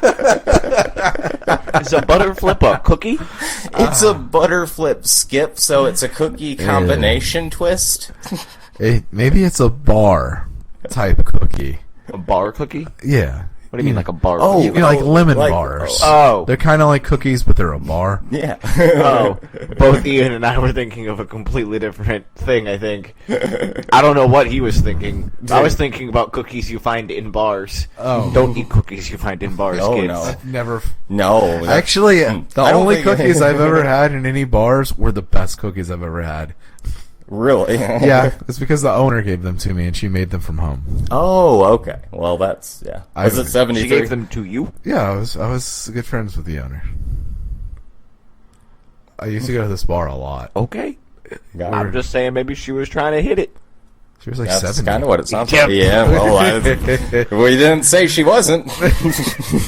Is a butterflip a cookie? It's a butterflip skip, so it's a cookie combination twist. Maybe it's a bar type cookie. A bar cookie? Yeah. What do you mean, like a bar? Oh, cookie? You know, like lemon like- bars. Oh. They're kind of like cookies, but they're a bar. Yeah. Oh, both Ian and I were thinking of a completely different thing, I think. I don't know what he was thinking. I was thinking about cookies you find in bars. Oh. Don't eat cookies you find in bars, No, kids. no. I've never. No. Actually, the I don't only think- cookies I've ever had in any bars were the best cookies I've ever had. Really? Yeah, it's because the owner gave them to me and she made them from home. Oh, okay. Well, that's, yeah. Was it She 73? gave them to you? Yeah, I was good friends with the owner. I used to go to this bar a lot. Okay. Got I'm it. just saying maybe she was trying to hit it. She was like That's 70. kind of what it sounds Yep. like. Yeah, well, we didn't say she wasn't.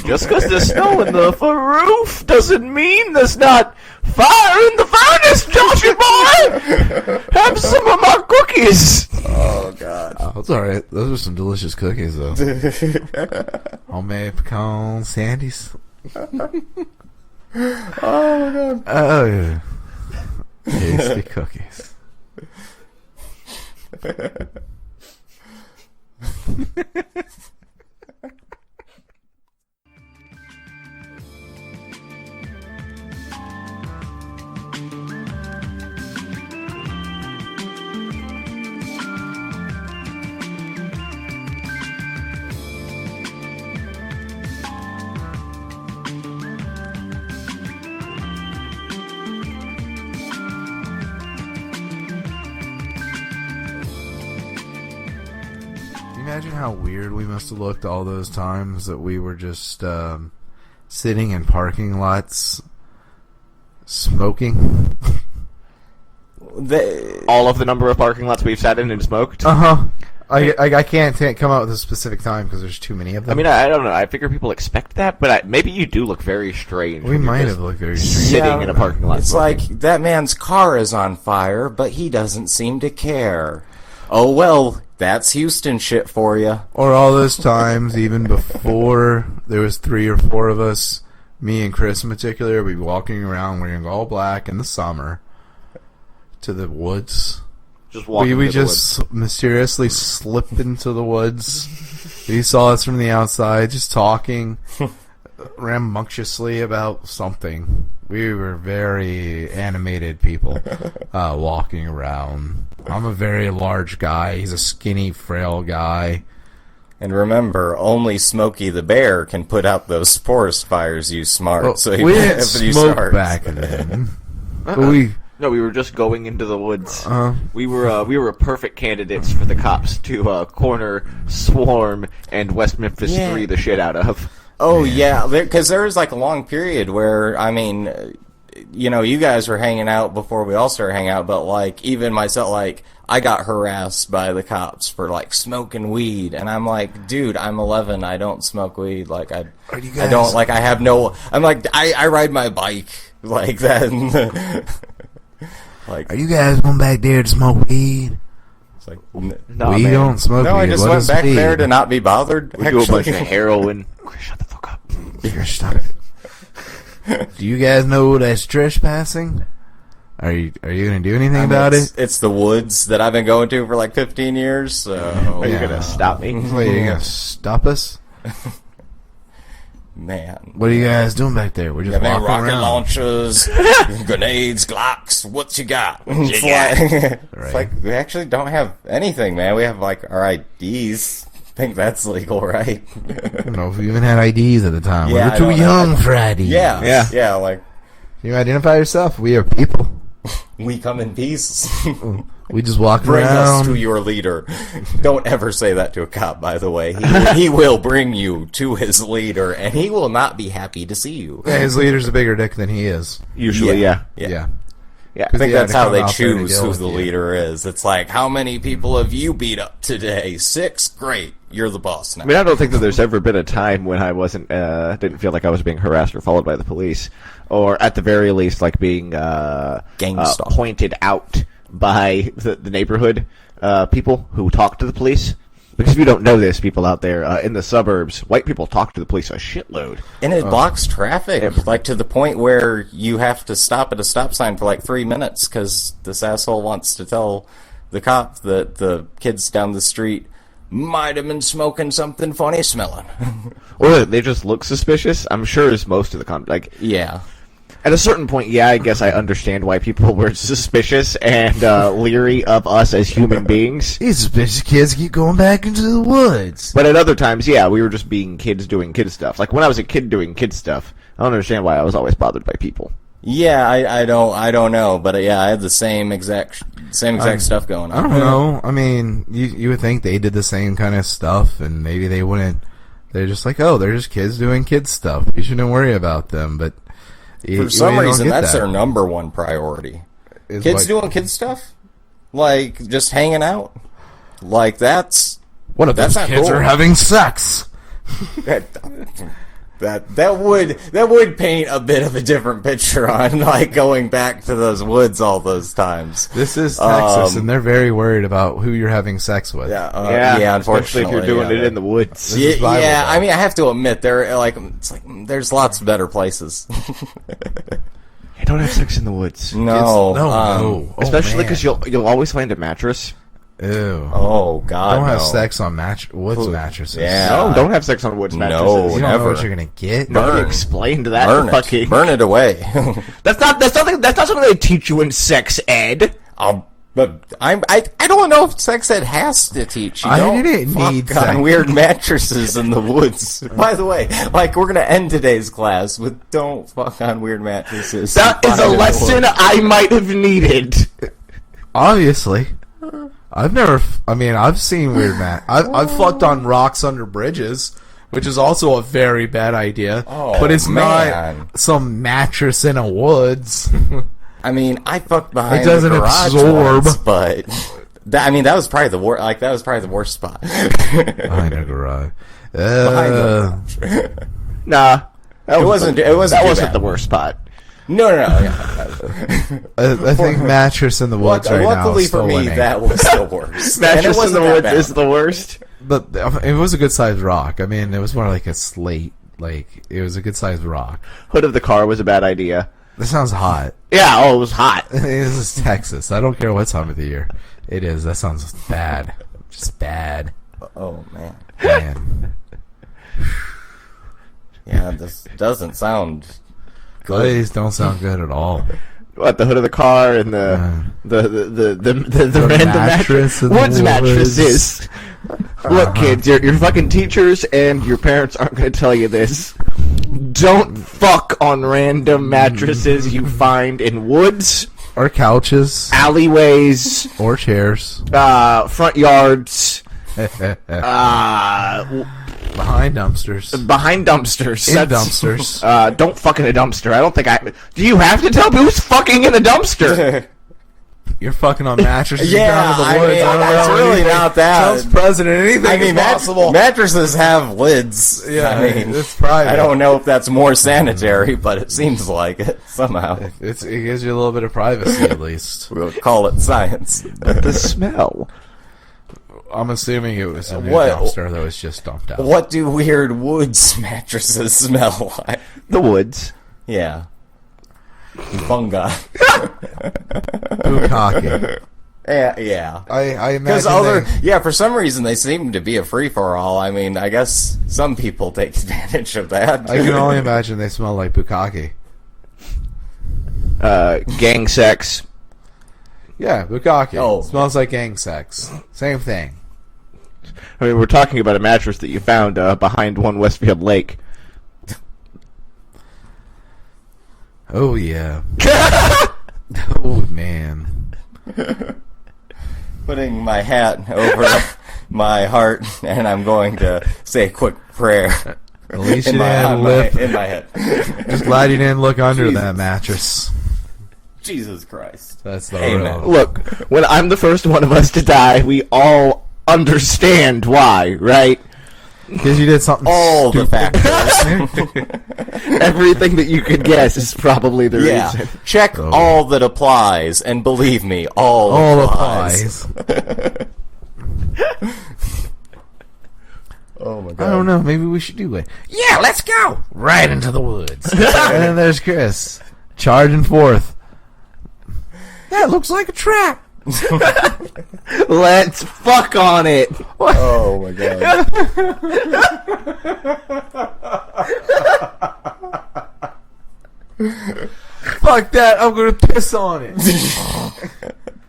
Just because there's snow in the roof doesn't mean there's not fire in the furnace, Joshy boy! Have some of my cookies! Oh, God. Oh, it's alright. Those are some delicious cookies, though. Homemade pecan sandies. Oh, my God. Oh, yeah. Tasty cookies. Imagine how weird we must have looked all those times that we were just sitting in parking lots smoking. All of the number of parking lots we've sat in and smoked? Uh-huh. I can't come out with a specific time because there's too many of them. I mean, I don't know. I figure people expect that, but maybe you do look very strange. we when you're might just have looked very strange. sitting Yeah. in a parking lot. It's smoking. like, that man's car is on fire, but he doesn't seem to care. Oh, well, that's Houston shit for you. Or all those times, even before there was 3 or 4 of us, me and Chris in particular, we'd be walking around wearing all black in the summer to the woods. just walking We to the just mysteriously slipped into the woods. He saw us from the outside, just talking rambunctiously about something. We were very animated people walking around. I'm a very large guy. He's a skinny, frail guy. And remember, only Smokey the Bear can put out those forest fires, you smart. Well, So we didn't if you smoke start- back then. But we No, we were just going into the woods. We were perfect candidates for the cops to corner, Swarm, and West Memphis Yeah. 3 the shit out of. Oh, yeah, because there was like a long period where, I mean, you know, you guys were hanging out before we all started hanging out, but like, even myself, like, I got harassed by the cops for like smoking weed, and I'm like, dude, I'm 11, I don't smoke weed, like, I don't, like, I have no, I'm like, I ride my bike, like that. Like, Are you guys going back there to smoke weed? it's like, Nah, we man. don't smoke no, weed. I just What went is back weed? there to not be bothered. We do a bunch of actually. heroin. Chris, shut the fuck up. Here, stop it. Do you guys know that's trespassing? Are you gonna do anything about it? It's the woods that I've been going to for like 15 years. So Are you gonna stop me? Wait, are you gonna stop us? man, What are you guys doing back there? We're just you have any walking rocket around. launchers, grenades, Glocks? What you got? It's Right. like we actually don't have anything, man. We have like our IDs. I think that's legal, right? I don't know if we even had IDs at the time. Yeah, we I were too don't know. young for IDs. yeah. Like You identify yourself. We are people. we come in peace. We just walk Bring around. us to your leader. Don't ever say that to a cop, by the way. He will bring you to his leader, and he will not be happy to see you. Yeah, his leader's a bigger dick than he is. Usually, yeah. Yeah. Yeah. I think he had that's to how come they out there to choose deal who with the you. leader is. It's like, how many people have you beat up today? 6? Great. You're the boss now. I mean, I don't think that there's ever been a time when I didn't feel like I was being harassed or followed by the police, or at the very least, like being Gang stalk. pointed out by the neighborhood people who talk to the police. Because if you don't know this, people out there in the suburbs, white people talk to the police a shitload. And it blocks traffic, like to the point where you have to stop at a stop sign for like 3 minutes because this asshole wants to tell the cop that the kids down the street might have been smoking something funny smelling. Or they just look suspicious. I'm sure is most of the like. Yeah. At a certain point, yeah, I guess I understand why people were suspicious and leery of us as human beings. These suspicious kids keep going back into the woods. But at other times, yeah, we were just being kids doing kid stuff. Like when I was a kid doing kid stuff, I don't understand why I was always bothered by people. Yeah, I don't know, but yeah, I had the same exact stuff going on. I don't know. I mean, you would think they did the same kind of stuff, and maybe they wouldn't. They're just like, oh, they're just kids doing kid stuff. We shouldn't worry about them. But For some reason, that's their number one priority. Kids doing kid stuff, like just hanging out, like that's What if that's those not kids cool. are having sex? That would paint a bit of a different picture on like going back to those woods all those times. This is Texas, and they're very worried about who you're having sex with. Yeah, especially unfortunately, if you're doing it in the woods. This is Bible Yeah, Belt. I mean, I have to admit, there's lots of better places. Hey, don't have sex in the woods. No, no. Oh, Especially man. because you'll always find a mattress. Ew. Oh God, Don't have no. sex on woods mattresses. Yeah. No, don't have sex on woods No. mattresses. You don't know Never. what you're gonna get. Nobody Burn. explained that. Burn fucking. it, burn it away. That's not something they teach you in sex ed. But I don't know if sex ed has to teach you. I Don't didn't fuck need on sex. weird mattresses in the woods. By the way, like we're gonna end today's class with "Don't fuck on weird mattresses." That is a in the lesson woods. I might have needed. Obviously. I've seen weird I've fucked on rocks under bridges, which is also a very bad idea. Oh, but it's man. not some mattress in a woods. I mean, I fucked behind It doesn't the garage absorb. once, but that was probably the worst. Like that was probably the worst spot. Behind a garage. Behind the Nah, that wasn't That too wasn't bad. the worst spot. No. Yeah. I think mattress in the woods right now Luckily is for still me, winning. that was the worst. And it Mattress in wasn't the that woods bad. is the worst. But it was a good sized rock. I mean, it was more like a slate. Like, it was a good sized rock. Hood of the car was a bad idea. That sounds hot. Yeah, it was hot. This is Texas. I don't care what time of the year it is. That sounds bad. Just bad. Oh man. Man. Yeah, this doesn't sound good. These don't sound good at all. What, the hood of the car and the random mattress in the woods woods. mattresses. Look, kids, your fucking teachers and your parents aren't going to tell you this. Don't fuck on random mattresses you find in woods, Or couches. alleyways, Or chairs. front yards, Behind dumpsters. behind dumpsters. In That's- dumpsters. Don't fuck in a dumpster. Do you have to tell me who's fucking in a dumpster? You're fucking on mattresses Yeah, down in the I woods. mean, don't it's know really anything. not that. Trump's president. Anything I mean, is possible. mattresses have lids. Yeah, I mean, it's private. I don't know if that's more sanitary, but it seems like it somehow. It gives you a little bit of privacy, at least. We'll call it science. The smell. I'm assuming it was a new What- dumpster that was just dumped out. What do weird woods mattresses smell like? The woods. Yeah. fungi. Bukkake. Yeah. I Because imagine for some reason they seem to be a free-for-all. I mean, I guess some people take advantage of that. I can only imagine they smell like bukkake. Gang sex. Yeah, bukkake. Oh. Smells like gang sex. Same thing. I mean, we're talking about a mattress that you found behind one Westfield Lake. Oh, yeah. Oh, man. Putting my hat over my heart, and I'm going to say a quick prayer. At least you in didn't my head. Just glad you didn't look under Jesus. that mattress. Jesus Christ. That's the Amen. real. Look, when I'm the first one of us to die, we all understand why, right? Because you did something All the stupid. factors. Everything that you could guess is probably the Yeah. reason. Check Oh. all that applies, and believe me, all All applies. applies. Oh my I god. don't know. Maybe we should do it. Yeah, let's go right into the woods. And then there's Chris charging forth. That looks like a trap. Let's fuck on it. Oh my god. Fuck that! I'm gonna piss on it.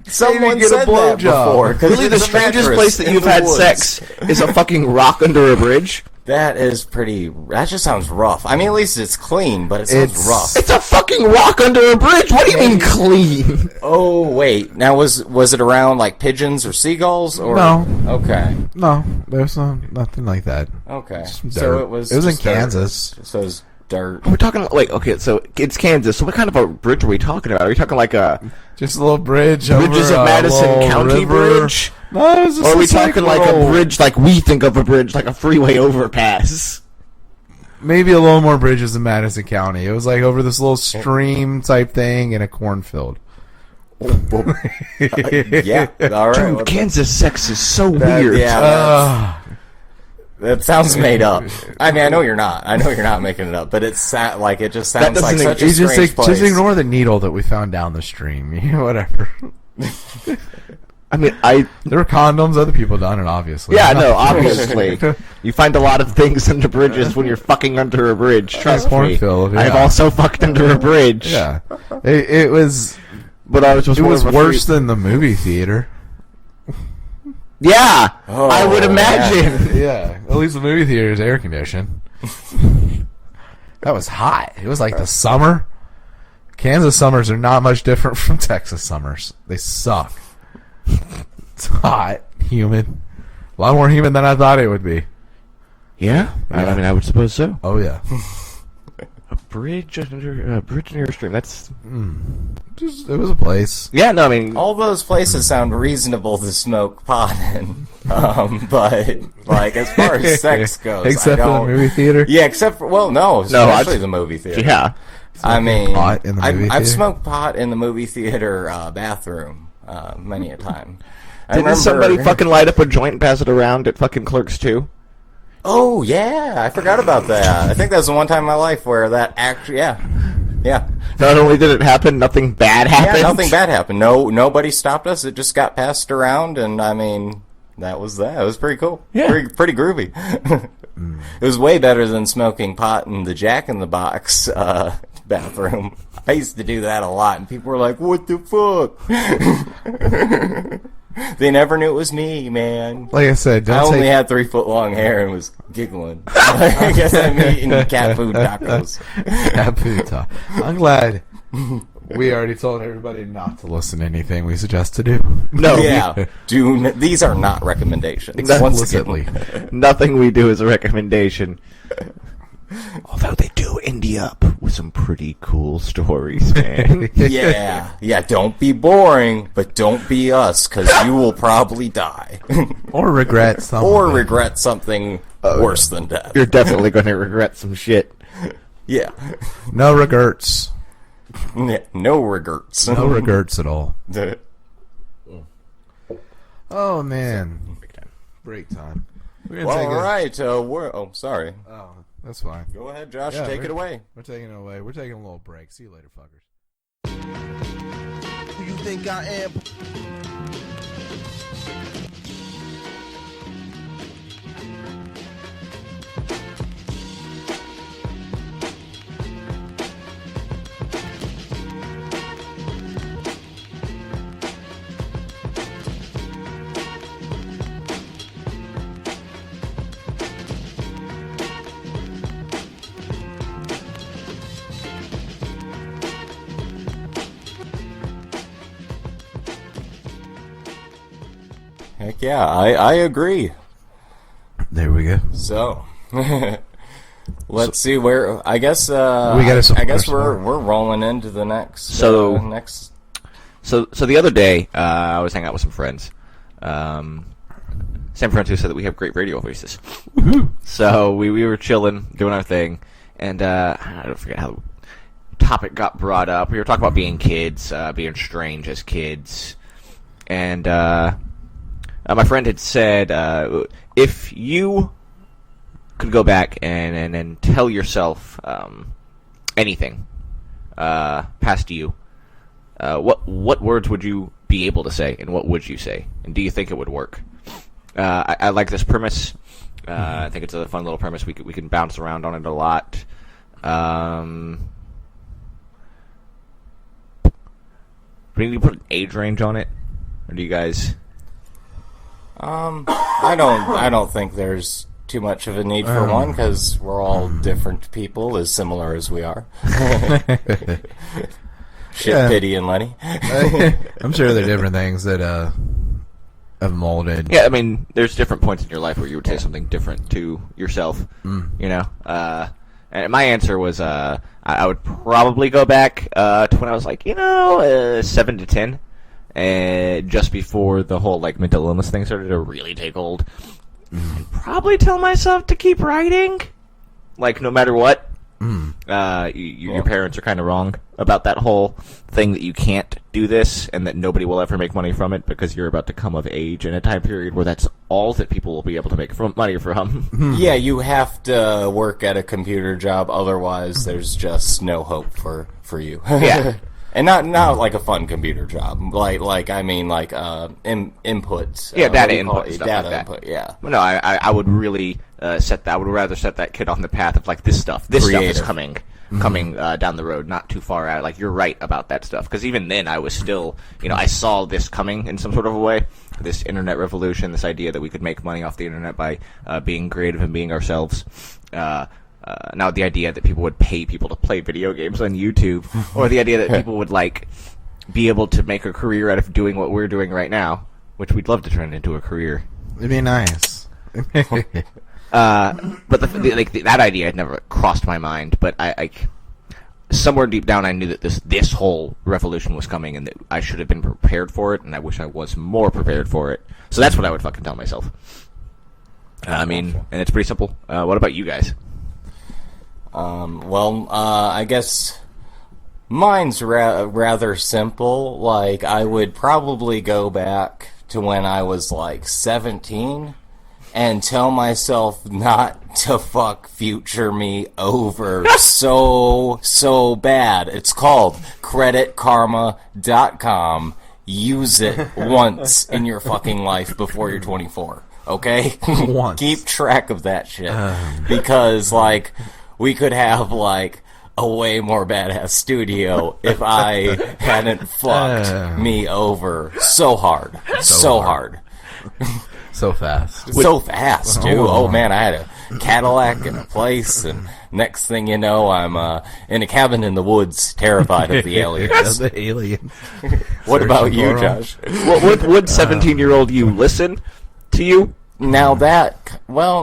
Someone get a said that blowjob. before. 'cause Really, the it's a strangest mattress place that in you've the had woods. sex is a fucking rock under a bridge? That is pretty. That just sounds rough. I mean, at least it's clean, but it sounds It's- rough. It's a fucking rock under a bridge. What do you mean clean? Oh wait, now was it around like pigeons or seagulls or No. Okay, No, there's nothing like that. okay. Some So dirt. it was. It was in just dirt. Kansas. So it's dirt. We're talking like okay, so it's Kansas. So what kind of a bridge are we talking about? Are we talking like a Just a little bridge. Bridges over of a Madison little County river. Bridge? No, it was just Or are we this, talking like a little- bridge like we think of a bridge, like a freeway overpass? Maybe a little more bridges in Madison County. It was like over this little stream type thing in a cornfield. Yeah. All right. Dude, Kansas sex is so That- weird. yeah. That sounds made up. I mean, I know you're not. I know you're not making it up, but it just sounds like doesn't such a You just strange place. just ignore the needle that we found down the stream. Whatever. I mean, There were condoms. Other people done it, obviously. yeah, no, obviously. You find a lot of things under bridges when you're fucking under a bridge. Trust me. Cornfield, yeah. I've also fucked under a bridge. Yeah. It was. But I was just It was more of a worse freak. than the movie theater. Yeah, Oh, I would imagine. Yeah. At least the movie theater is air conditioned. That was hot. It was like the summer. Kansas summers are not much different from Texas summers. They suck. It's hot, humid. A lot more humid than I thought it would be. Yeah, I mean, I would suppose so. Oh yeah. A bridge near a stream. That's It was a place. yeah. No, I mean, All those places sound reasonable to smoke pot in, but like as far as sex goes, Except I for the don't, movie theater. Yeah, except for No, especially I'd- the movie theater. yeah. I mean, pot in the movie I've theater? smoked pot in the movie theater bathroom many a time. I Didn't remember- somebody fucking light up a joint and pass it around at fucking Clerks 2? Oh yeah, I forgot about that. I think that was the one time in my life where that actually, yeah. Not only did it happen, nothing bad happened. Yeah, nothing bad happened. No, nobody stopped us. It just got passed around, and I mean, that was that. It was pretty cool. Yeah. Pretty groovy. It was way better than smoking pot in the Jack in the Box bathroom. I used to do that a lot, and people were like, "What the fuck?" They never knew it was me, man. Like I said, I don't only take had 3 foot long hair and was giggling. I guess I'm eating cat food tacos. cat food talk. I'm glad we already told everybody not to listen to anything we suggest to do. No, Yeah, these are not recommendations. Explicitly. nothing we do is a recommendation. Although they do end you up with some pretty cool stories, man. Yeah. Don't be boring, but don't be us, because you will probably die Or regret something. or regret something worse than death. You're definitely going to regret some shit. Yeah, No regrets. yeah, no regrets. No regrets at all. Oh, man. Break time. We're gonna Well, take all a- right. Oh, sorry. Oh, that's fine. Go ahead, Josh. Yeah, take it away. We're taking it away. We're taking a little break. See you later, fuckers. Who you think I am? Heck yeah, I agree. There we go. So, let's see where. I guess We gotta I guess support. we're rolling into the next. So- next. So the other day, I was hanging out with some friends. Same friends who said that we have great radio voices. So we were chilling, doing our thing, and I don't forget how the topic got brought up. We were talking about being kids, being strange as kids, and my friend had said, if you could go back and tell yourself anything past you, what words would you be able to say, and what would you say, and do you think it would work? I like this premise. I think it's a fun little premise. We can bounce around on it a lot. Do you put an age range on it, or do you guys? I don't think there's too much of a need for one, because we're all different people, as similar as we are. Shit, Yeah. Pity, and Lenny. I'm sure there are different things that have molded. Yeah, I mean, there's different points in your life where you would say something different to yourself. You know, and my answer was I would probably go back to when I was like 7 to 10. Just before the whole like mental illness thing started to really take hold, and probably tell myself to keep writing, like no matter what. Your parents are kind of wrong about that whole thing that you can't do this and that nobody will ever make money from it because you're about to come of age in a time period where that's all that people will be able to make money from. Yeah, you have to work at a computer job, otherwise there's just no hope for you. Yeah. And not like a fun computer job, like I mean like input. Yeah, what data do you call input it? stuff Data like that. input. Yeah. Well, no, I would really I would rather set that kid on the path of like this stuff is Creative. coming down the road, not too far out. Like you're right about that stuff, because even then I was still, I saw this coming in some sort of a way. This internet revolution, this idea that we could make money off the internet by being creative and being ourselves. Now the idea that people would pay people to play video games on YouTube, or the idea that people would like be able to make a career out of doing what we're doing right now, which we'd love to turn into a career. It'd be nice. But that idea had never crossed my mind. But I somewhere deep down, I knew that this whole revolution was coming, and that I should have been prepared for it. And I wish I was more prepared for it. So that's what I would fucking tell myself. I mean, and it's pretty simple. What about you guys? I guess mine's rather simple. Like, I would probably go back to when I was like 17 and tell myself not to fuck future me over so bad. It's called creditkarma.com. Use it once in your fucking life before you're 24. Okay? Once. Keep track of that shit. Because, like, we could have, like, a way more badass studio if I hadn't fucked me over so hard. So hard. So fast. So fast, dude. Oh, man, I had a Cadillac and a place, and next thing you know, I'm in a cabin in the woods, terrified of the aliens. The aliens. What about you, for 'em. Josh? Would 17-year-old you listen to you? Now that, well,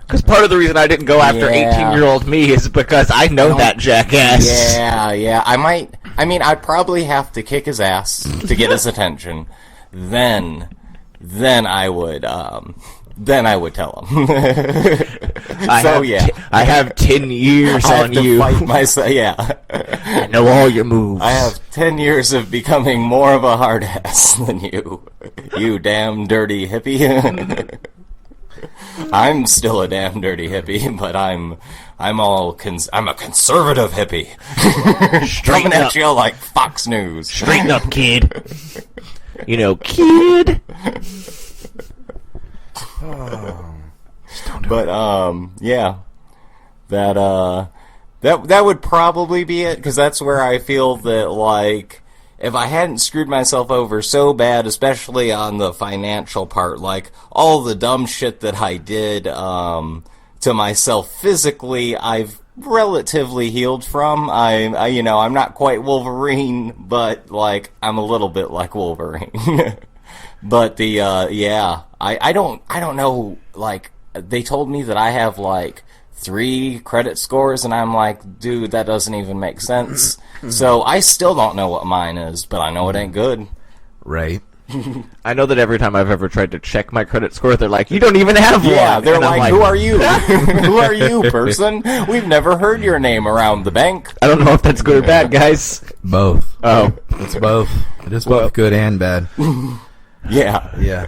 Because part of the reason I didn't go after Yeah. 18-year-old me is because I know that jackass. yeah, I'd probably have to kick his ass to get his attention. Then I would tell him. I have 10 years I have on to you. fight myself, yeah. I know all your moves. I have 10 years of becoming more of a hard ass than you. You damn dirty hippie. I'm still a damn dirty hippie, but I'm a conservative hippie. Coming at you like Fox News. Straighten up, kid. You know, kid. But yeah, that would probably be it, because that's where I feel that, like, if I hadn't screwed myself over so bad, especially on the financial part, like all the dumb shit that I did to myself physically, I've relatively healed from. I'm not quite Wolverine, but like I'm a little bit like Wolverine. But I don't know. Like, they told me that I have like 3 credit scores, and I'm like, dude, that doesn't even make sense. So I still don't know what mine is, but I know it ain't good. Right. I know that every time I've ever tried to check my credit score, they're like, you don't even have one. Yeah, they're And I'm like, who are you? Who are you, person? We've never heard your name around the bank. I don't know if that's good or bad, guys. Both. Oh. It's both. It is both good and bad. Yeah. Yeah.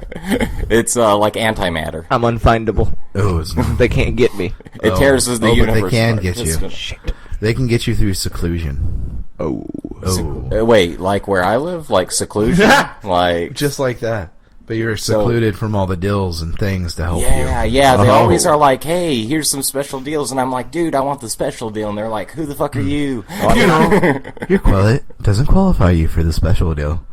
It's like antimatter. I'm unfindable. Oh, it's They can't get me. It tears the but universe. they can apart. get you. It's- Shit. They can get you through seclusion. Oh. Oh. Wait, like where I live? Like seclusion? Like... Just like that. But you're secluded from all the deals and things to help you. Yeah, they Oh. always are like, hey, here's some special deals, and I'm like, dude, I want the special deal, and they're like, who the fuck are you? You know, your wallet doesn't qualify you for the special deal,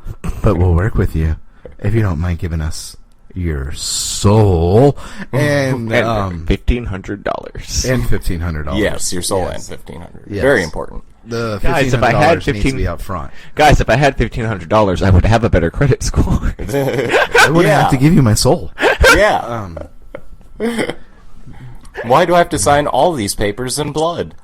but we'll work with you if you don't mind giving us your soul and $1,500. and $1,500. Yes, your soul Yes. and $1,500. Yes. Very important. The Guys, if I had $1,500 needs to 15 be up front. Guys, if I had $1,500, I would have a better credit score. I wouldn't Yeah. have to give you my soul. Yeah. Why do I have to sign all these papers in blood?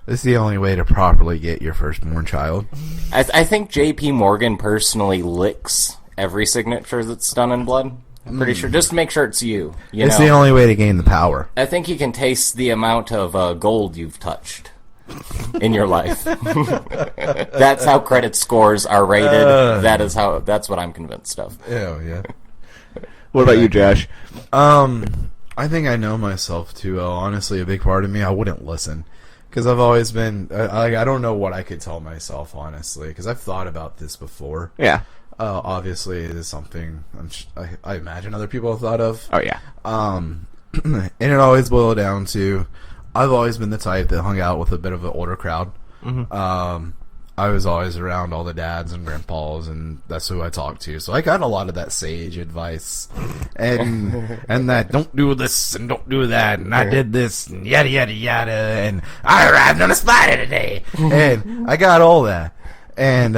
This is the only way to properly get your firstborn child. I think J.P. Morgan personally licks every signature that's done in blood. I'm pretty sure, just to make sure it's you. It's the only way to gain the power. I think you can taste the amount of gold you've touched in your life. That's how credit scores are rated. That's what I'm convinced of. Yeah. What about you, Josh? I think I know myself too well. Honestly, a big part of me, I wouldn't listen. Because I've always been, I don't know what I could tell myself, honestly. Because I've thought about this before. Yeah. Obviously, it is something I imagine other people have thought of. Oh, yeah. And it always boiled down to, I've always been the type that hung out with a bit of an older crowd. Mm-hmm. I was always around all the dads and grandpas, and that's who I talked to. So I got a lot of that sage advice, and that don't do this and don't do that, and I did this and yada yada yada, and I arrived on a spider today, and I got all that. And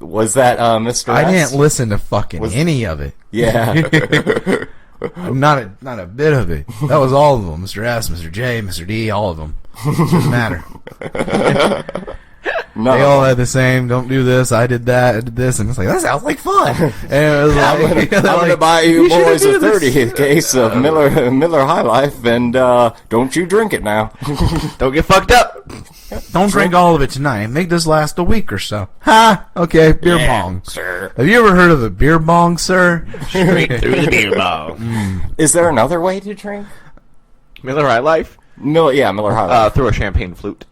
Was that Mr. I S? didn't listen to fucking any of it. Yeah. Not a bit of it. That was all of them. Mr. S, Mr. J, Mr. D, all of them. Doesn't matter. No. They all had the same, don't do this, I did that, I did this, and it's like, that sounds like fun. And it was like, I'm gonna buy you shouldn't boys do a this. 30th case of Miller High Life, and don't you drink it now. Don't get fucked up. Don't drink all of it tonight. Make this last a week or so. Ha! Okay, beer bong. Sure. Have you ever heard of a beer bong, sir? Straight through the beer bong. Is there another way to drink? Miller High Life? Miller High Life. Through a champagne flute.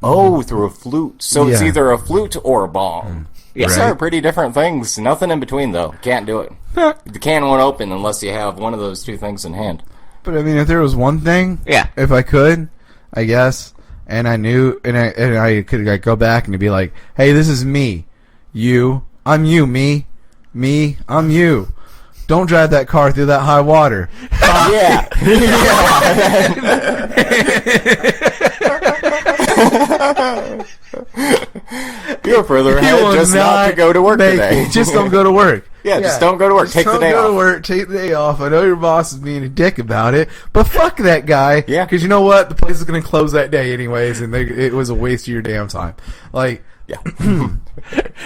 Oh, through a flute. So it's Yeah. either a flute or a bong. Yes, Right. are pretty different things. Nothing in between, though. Can't do it. The can won't open unless you have one of those two things in hand. But I mean, if there was one thing, Yeah. if I could, I guess, and I knew, and I could like, go back and be like, hey, this is me. You. I'm you, me. Me. I'm you. Don't drive that car through that high water. Yeah. You're further ahead will just not to go to work make today. it. Just don't go to work. Yeah, just don't go to work. Just Take the don't day go to off. work. Take the day off. I know your boss is being a dick about it, but fuck that guy. Yeah. Because you know what? The place is going to close that day anyways, and it was a waste of your damn time. Like, Yeah.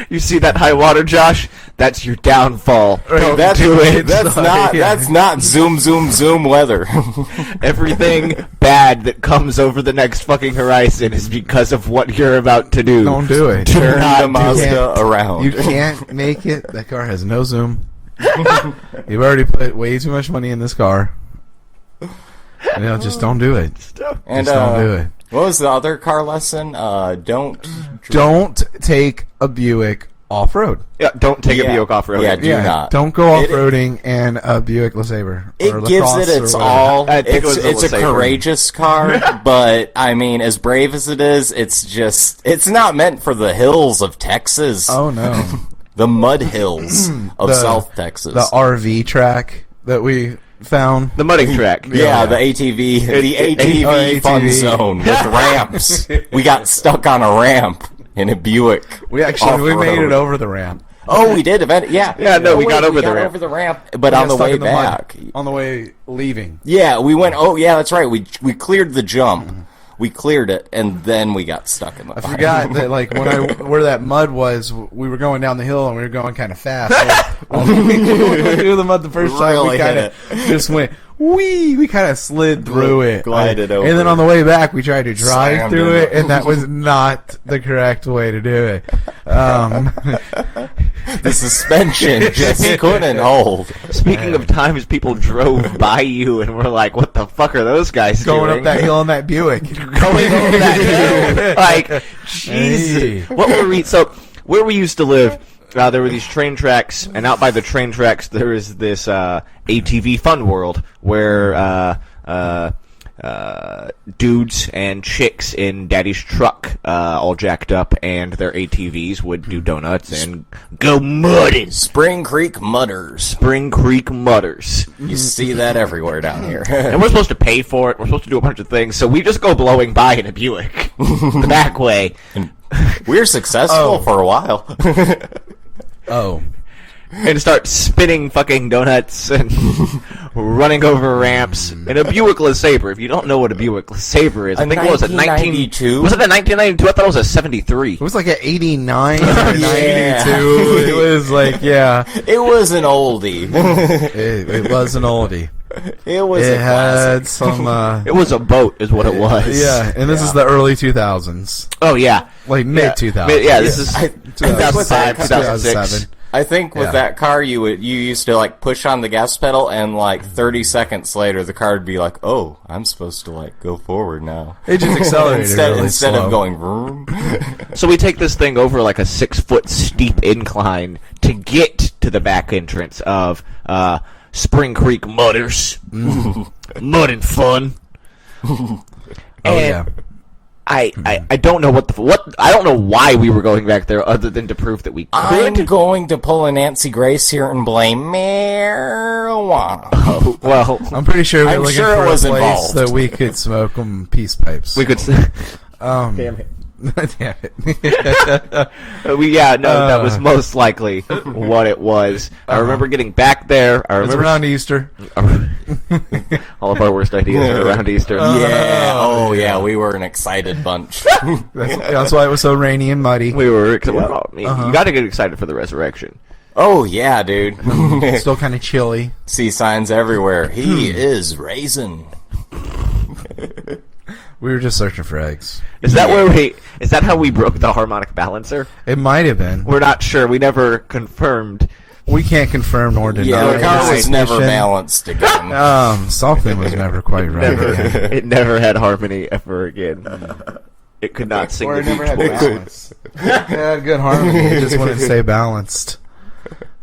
You see that high water, Josh? That's your downfall. Don't That's do it. That's not. Yeah. That's not zoom weather. Everything bad that comes over the next fucking horizon is because of what you're about to do. don't do it. Turn not the do Mazda can't- around. You can't make it. That car has no zoom. You've already put way too much money in this car. Just don't do it. And Just don't do it. what was the other car lesson? Don't take a Buick off-road. Yeah, don't take a Buick off-road. Yeah, do not. Don't go off-roading in a Buick LeSabre. It or gives LaCrosse it its or whatever. all. I think it was It's a LeSabre. courageous car, but I mean, as brave as it is, it's not meant for the hills of Texas. Oh, no. The mud hills of South Texas. The RV track that we found. The mudding track. Yeah, the ATV, the ATV fun ATV. zone with ramps. We got stuck on a ramp in a Buick. We made it over the ramp. Oh, we did. Yeah. Yeah, no, we got over we the got ramp. over the ramp, but We on got the stuck way in the mud back. on the way leaving. Yeah, we went. Oh, yeah, that's right. We cleared the jump. We cleared it, and then we got stuck in the I fire. forgot that, like, where that mud was, we were going down the hill and we were going kind of fast. So when we went through the mud the first time, Really we kind hit of just went, wee! We kind of slid through it. Glided over. And then on the way back, we tried to drive Slammed through into it, and that was not the correct way to do it. The suspension just couldn't hold. Speaking of times people drove by you and were like, what the fuck are those guys Going doing? up that hill in that Buick. Going over that hill. Like, Jesus. Hey. What were we... So, where we used to live, there were these train tracks, and out by the train tracks there is this ATV fun world where dudes and chicks in daddy's truck all jacked up, and their ATVs would do donuts and go mudding. Spring Creek Mudders. Spring Creek Mudders. You see that everywhere down here. And we're supposed to pay for it. We're supposed to do a bunch of things. So we just go blowing by in a Buick. The back way. We're successful for a while. Oh. And start spinning fucking donuts and running over ramps in a Buick LeSabre. If you don't know what a Buick LeSabre is, I think what was it, 1992? Was it a 1992? I thought it was a 73. It was like an 89 or Yeah. 92. It was like, yeah. It was an oldie. It was an oldie. It was It a classic. had some, It was a boat, is what it was. yeah, and this is the early 2000s. Oh yeah. Like mid 2000s. Yeah, this is I- 2005, 2006. 2007. I think with Yeah. that car, you used to like push on the gas pedal, and like 30 seconds later, the car would be like, "Oh, I'm supposed to like go forward now." It just accelerated instead really instead slow. of going vroom. So we take this thing over like a 6-foot steep incline to get to the back entrance of Spring Creek Mudders. Mud and fun. Oh, And yeah. I don't know what I don't know why we were going back there other than to prove that we I'm could. going to pull a Nancy Grace here and blame marijuana. Oh, well, I'm pretty sure we're I'm looking sure for it was a place involved. that we could smoke them peace pipes. we could. Damn it. Damn it. That was most likely what it was. I remember getting back there. I It's remember around Easter. all of our worst ideas are around Easter. Yeah. Oh, yeah. We were an excited bunch. That's why it was so rainy and muddy. We were. You got to get excited for the resurrection. Oh, yeah, dude. Still kind of chilly. See signs everywhere. He is raisin. We were just searching for eggs. Is that Is that how we broke the harmonic balancer? It might have been. We're not sure. We never confirmed. We can't confirm nor deny. Yeah, the car was this never mission. balanced again. Something was never quite right. again. It never had harmony ever again. It could not sing. Or the it never Beach had Boys. balance. It had good harmony. It just wouldn't stay balanced.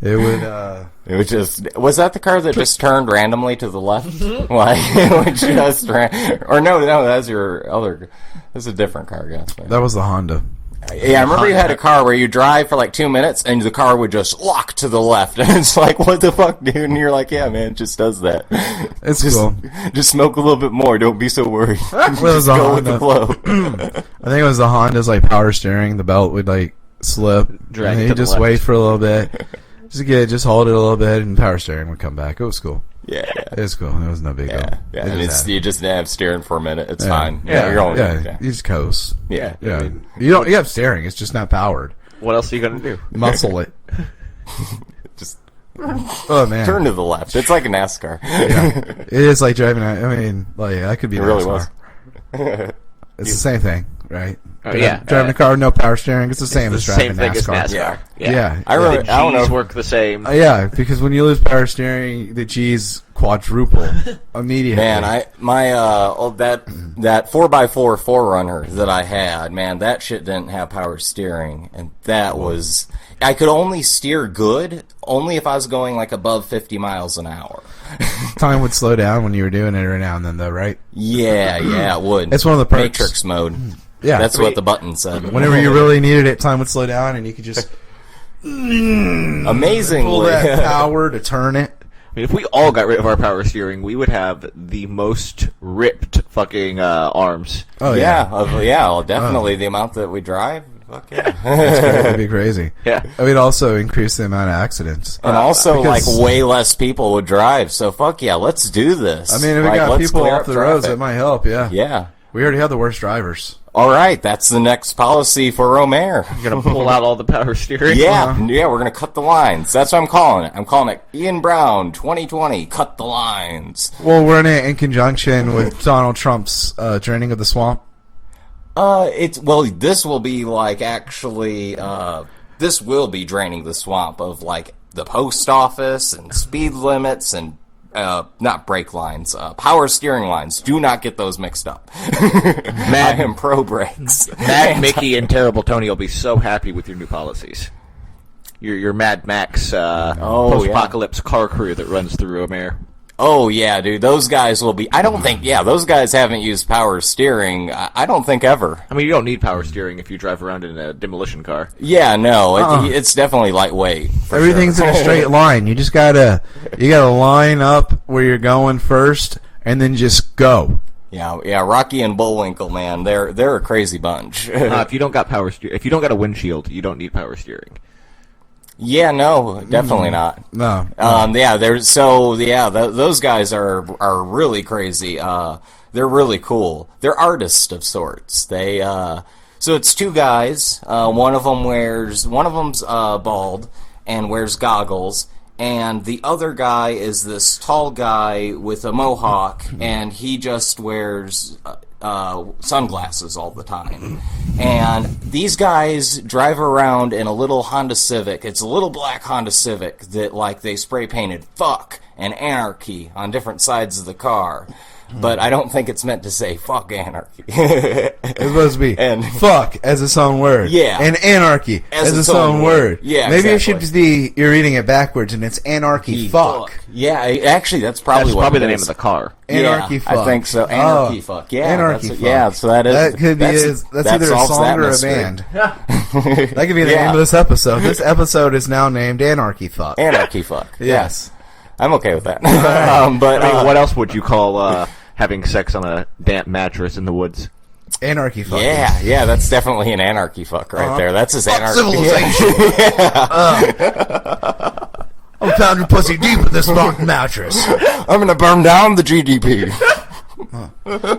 It would. It was just. Was that the car that just turned randomly to the left? Why? It just ran. Or no, that's your other. That's a different car, guys. That was the Honda. Yeah, I remember you had a car where you drive for like 2 minutes and the car would just lock to the left, and it's like, what the fuck, dude? And you're like, yeah, man, it just does that. It's just, cool. Just smoke a little bit more. Don't be so worried. It was Just a go with the Honda. flow. I think it was the Honda's like power steering. The belt would like slip. Drag and it you to the just left. wait for a little bit. Just hold it a little bit, and power steering would come back. It was cool. Yeah. It was cool. It was no big deal. Yeah, It and just happened. you just have steering for a minute. It's Yeah. fine. Yeah, You're going. yeah. You just coast. Yeah. Yeah, I mean, you have steering. It's just not powered. What else are you gonna do? Muscle it. just Oh man, turn to the left. It's like a NASCAR. Yeah. It is like driving. I mean, like I could be. It really NASCAR. was. It's the same thing. right? Yeah. Driving a car with no power steering, it's the same as the driving same thing NASCAR. as NASCAR. Yeah. I The don't know. G's work the same. Yeah, because when you lose power steering, the G's quadruple immediately. Man, that 4x4 Forerunner that I had, man, that shit didn't have power steering, and that was I could only steer good only if I was going like above 50 miles an hour. Time would slow down when you were doing it every now and then, though, right? Yeah, it would. It's one of the perks. Matrix mode. Yeah, That's what the button said. Whenever you really needed it, time would slow down, and you could just Amazingly, pull that power to turn it. I mean, if we all got rid of our power steering, we would have the most ripped fucking arms. Oh well, definitely the amount that we drive. Fuck yeah. That'd be crazy. Yeah. I mean, also increase the amount of accidents. And also, like, because- way less people would drive. So, fuck yeah, let's do this. I mean, if we Like, got let's people clear off up the roads, traffic. it might help, yeah. Yeah. We already have the worst drivers. All right, that's the next policy for Romaire. You're gonna pull out all the power steering. Yeah, we're gonna cut the lines. That's what I'm calling it. I'm calling it Ian Brown 2020. Cut the lines. Well, we're in conjunction with Donald Trump's draining of the swamp. This will be like actually. This will be draining the swamp of like the post office and speed limits and. Not brake lines, power steering lines. Do not get those mixed up. I am pro brakes. Mad Mickey and Terrible Tony will be so happy with your new policies. Your Mad Max post-apocalypse car crew that runs through Romaire. Oh yeah, dude. Those guys will be. I don't think. Yeah, those guys haven't used power steering. I don't think ever. I mean, you don't need power steering if you drive around in a demolition car. Yeah, no. It's definitely lightweight. Everything's sure. in a straight line. You just gotta line up where you're going first, and then just go. Yeah. Rocky and Bullwinkle, man. They're a crazy bunch. If you don't got if you don't got a windshield, you don't need power steering. Yeah, no, definitely not. No. Those guys are really crazy. They're really cool. They're artists of sorts. They so it's two guys. One of them's bald and wears goggles, and the other guy is this tall guy with a mohawk, and he just wears sunglasses all the time. And these guys drive around in a little Honda Civic. It's a little black Honda Civic that, like, they spray painted fuck and anarchy on different sides of the car. But I don't think it's meant to say fuck anarchy. It's supposed to be and fuck as its own word. Yeah. And anarchy as its own word. Yeah, Maybe exactly. it should be you're reading it backwards and it's anarchy fuck. Yeah, actually, that's probably what Probably it the name is. of the car. Anarchy Yeah, fuck. I think so. Anarchy fuck. Yeah, Anarchy that's, fuck. Yeah, so that is. That could be that's either a solves song that or a mystery. band. That could be the Yeah. name of this episode. This episode is now named Anarchy Fuck. Anarchy fuck. Yes. Yeah. I'm okay with that. But I mean, what else would you call having sex on a damp mattress in the woods? Anarchy Fuck. yeah, that's definitely an anarchy fuck right there. That's his Fuck anarchy. civilization. I'm pounding pussy deep in this rotten mattress. I'm gonna burn down the GDP.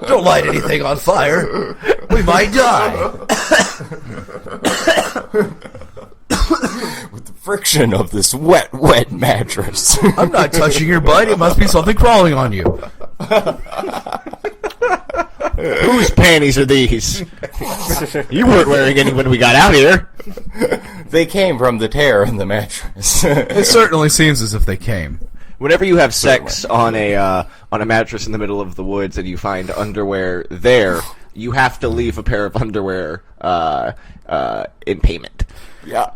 Don't light anything on fire. We might die. With the friction of this wet mattress. I'm not touching your butt. It must be something crawling on you. Whose panties are these? You weren't wearing any when we got out here. They came from the tear in the mattress. It certainly seems as if they came. Whenever you have sex on a mattress in the middle of the woods and you find underwear there, you have to leave a pair of underwear in payment. Yeah.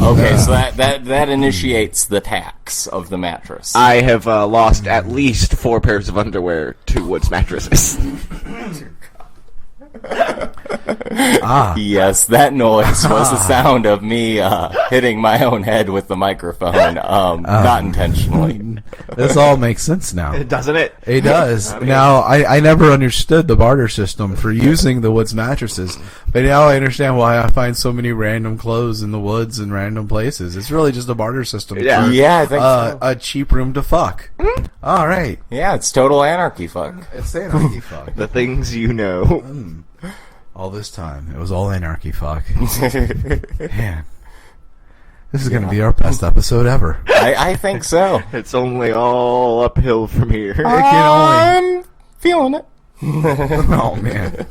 Okay. So that initiates the tax of the mattress. I have lost at least 4 pairs of underwear to woods mattresses. Yes, that noise was the sound of me hitting my own head with the microphone, not intentionally. This all makes sense now. Doesn't it? It does. Now, I never understood the barter system for using the woods mattresses, but now I understand why I find so many random clothes in the woods and random places. It's really just a barter system. Yeah. for, Yeah, I think so. a cheap room to fuck. All right. Yeah, it's total anarchy fuck. It's anarchy fuck. The things you know. All this time, it was all anarchy fuck. Man. This is going to be our best episode ever. I think so. It's only all uphill from here. It can only... I'm feeling it. Oh, man.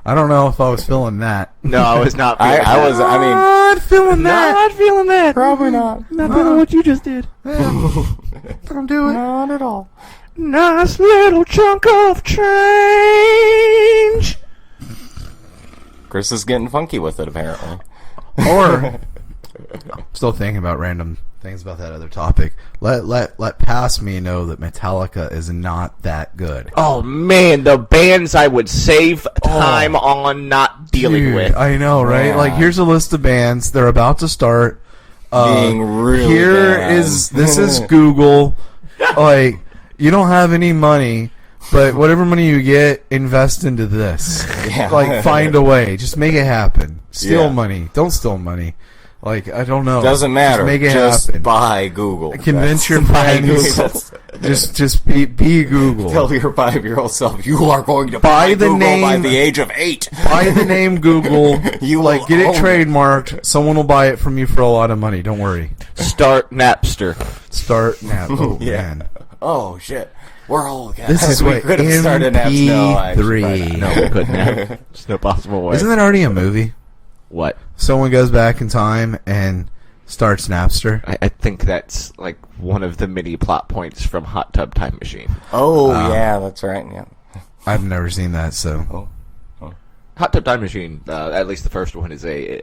I don't know if I was feeling that. No, I was not feeling I was. I mean, Not feeling that. not feeling that. probably not. Not feeling what you just did. Don't do it. Not at all. Nice little chunk of change. Chris is getting funky with it, apparently. Or still thinking about random things about that other topic. Let past me know that Metallica is not that good. Oh man, the bands I would save time on not dealing Dude, with. I know, right? Yeah. Like, here's a list of bands. They're about to start. Being really This bad. is Google. Like, you don't have any money, but whatever money you get, invest into this. Yeah. Like, find a way. Just make it happen. Steal Yeah. money. Don't steal money. Like, I don't know. Doesn't matter. Just make it Just happen. buy Google. Convince your Buy friends. Google. Just be Google. Tell your 5-year-old self you are going to Buy buy the Google by name- the age of 8. Buy the name Google. You like, will get it own it. trademarked. Someone will buy it from you for a lot of money. Don't worry. Start Napster. Start now. Oh, Yeah. man. Oh shit, we're old guys. This is we what could have started apps. No, I should MP3. try that. No, we couldn't have. There's no possible way. Isn't that already a movie? What? Someone goes back in time and starts Napster. I think that's like one of the many plot points from Hot Tub Time Machine. Oh yeah, that's right. Yeah. I've never seen that, so Hot Tub Time Machine, at least the first one, is a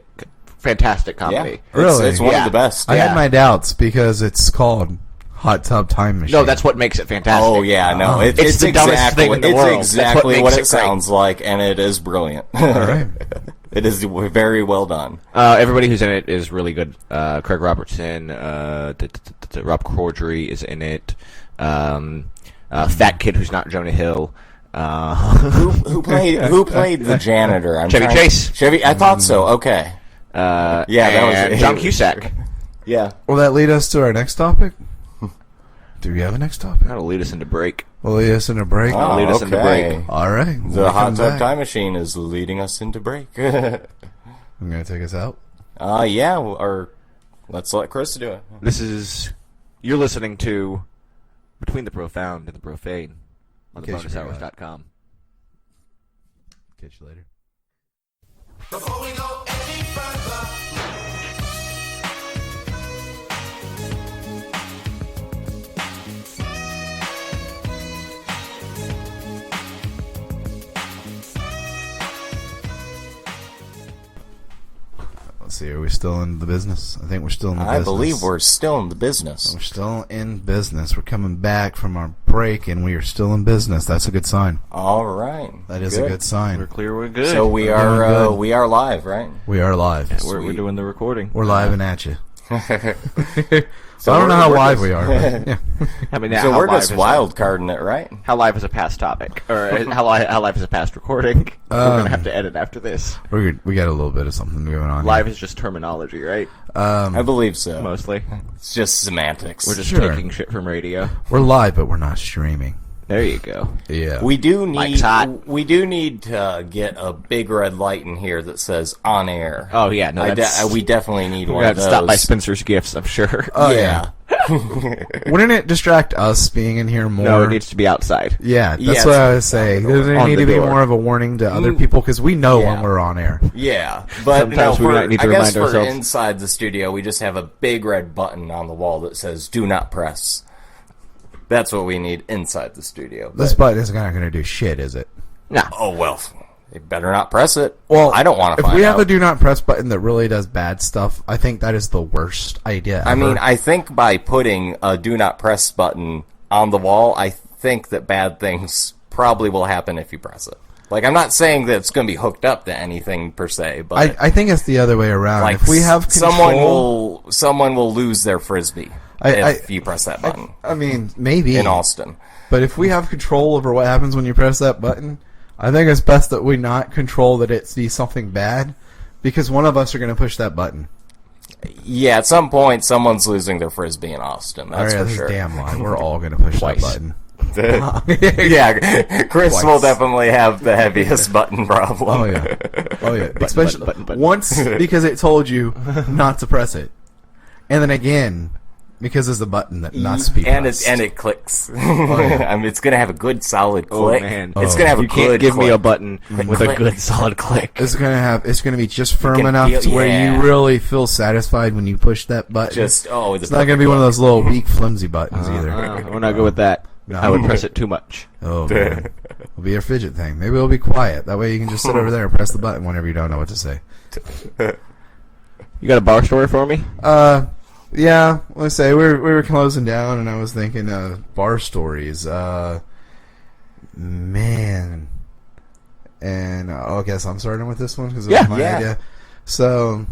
fantastic comedy. Yeah. Really? It's one Yeah. of the best. I yeah. had my doubts because it's called Hot Tub Time Machine. No, that's what makes it fantastic. Oh yeah, no, It's the dumbest thing in the world. It's That's exactly what what, makes it it great. sounds like, and it is brilliant. all right. It is very well done. Everybody who's in it is really good. Craig Robertson, Rob Corddry is in it. Fat kid who's not Jonah Hill. Who played the janitor? Chevy Chase. Chevy. I thought so. Okay. Yeah, that was and it. John Cusack. Yeah. Will that lead us to our next topic? Do we have a next topic? That'll lead us into break. Will lead us in a break? Oh. lead us into break. All right. When The we Hot come Tub back, Time Machine is leading us into break. I'm going to take us out. Yeah, or let's let Chris do it. You're listening to Between the Profound and the Profane on In case you forgot. thebonushours.com. Catch you later. Before we go any further, Let's see. Are we still in the business? I think we're still in the business. I believe we're still in the business. We're still in business. We're coming back from our break, and we are still in business. That's a good sign. All right. That is a good sign. Clear, we're good. So we We're are doing good. we are live, right? We are live. we're doing the recording. We're live and at you. So I don't know how we're live just- we are. But, yeah. I mean, So how we're live just is- wild carding it, right? How live is a past topic, or how live is a past recording? We're gonna have to edit after this. We got a little bit of something going on. Live is just terminology, right? I believe so. Mostly. It's just semantics. We're just Sure. taking shit from radio. We're live, but we're not streaming. There you go. Yeah. We do Mike's hot. need to get a big red light in here that says on air. Oh yeah, no, that's we definitely need we're one gonna of have those. to stop by Spencer's Gifts, I'm sure. Oh, yeah. Wouldn't it distract us being in here more? No, it needs to be outside. Yeah, that's Yes. what I was saying. Doesn't it On need the to be door. more of a warning to other people? Because we know Yeah. when we're on air. Yeah, but Sometimes we might need to I guess remind for ourselves. inside the studio, we just have a big red button on the wall that says "Do not press." That's what we need inside the studio. This But- button is not going to do shit, is it? No. oh well, they better not press it. Well, I don't want to If find we have out. a do not press button that really does bad stuff, I think that is the worst idea ever. I mean, I think by putting a "Do not press" button on the wall, I think that bad things probably will happen if you press it. Like, I'm not saying that it's going to be hooked up to anything per se, but I think it's the other way around. like If we have control, someone will lose their frisbee if you press that button I mean, maybe in Austin. But if we have control over what happens when you press that button, I think it's best that we not control that it be something bad, because one of us are going to push that button. Yeah, at some point, someone's losing their frisbee in Austin. That's All right, for this sure. is damn lie. We're all going to push that Twice. button. Yeah, Chris Twice. will definitely have the heaviest button problem. Oh yeah, oh yeah. Especially button. once because it told you not to press it, and then again Because it's the button that must be and pressed. it clicks. yeah. I mean, it's gonna have a good solid Oh click. man, It's gonna have a you good can't give me click. a button with a good solid click. It's gonna be just firm can enough feel- to where yeah. you really feel satisfied when you push that button. It's not gonna be one of those little weak, flimsy buttons either. We're not good with that. No. I would press it too much. Oh, man. It'll be your fidget thing. Maybe it'll be quiet. That way you can just sit over there and press the button whenever you don't know what to say. You got a bar story for me? Yeah. Let's say we were closing down, and I was thinking bar stories. Man. And I guess I'm starting with this one because it was my idea. So,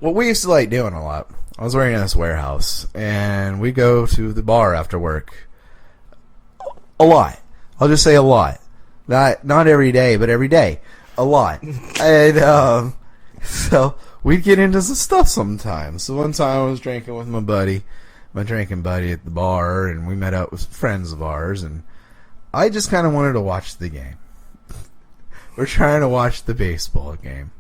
what we used to like doing a lot. I was working in this warehouse, and we go to the bar after work. A lot. I'll just say a lot. Not every day, but every day. A lot. And so we'd get into some stuff sometimes. So one time I was drinking with my drinking buddy at the bar, and we met up with friends of ours, and I just kind of wanted to watch the game. We're trying to watch the baseball game.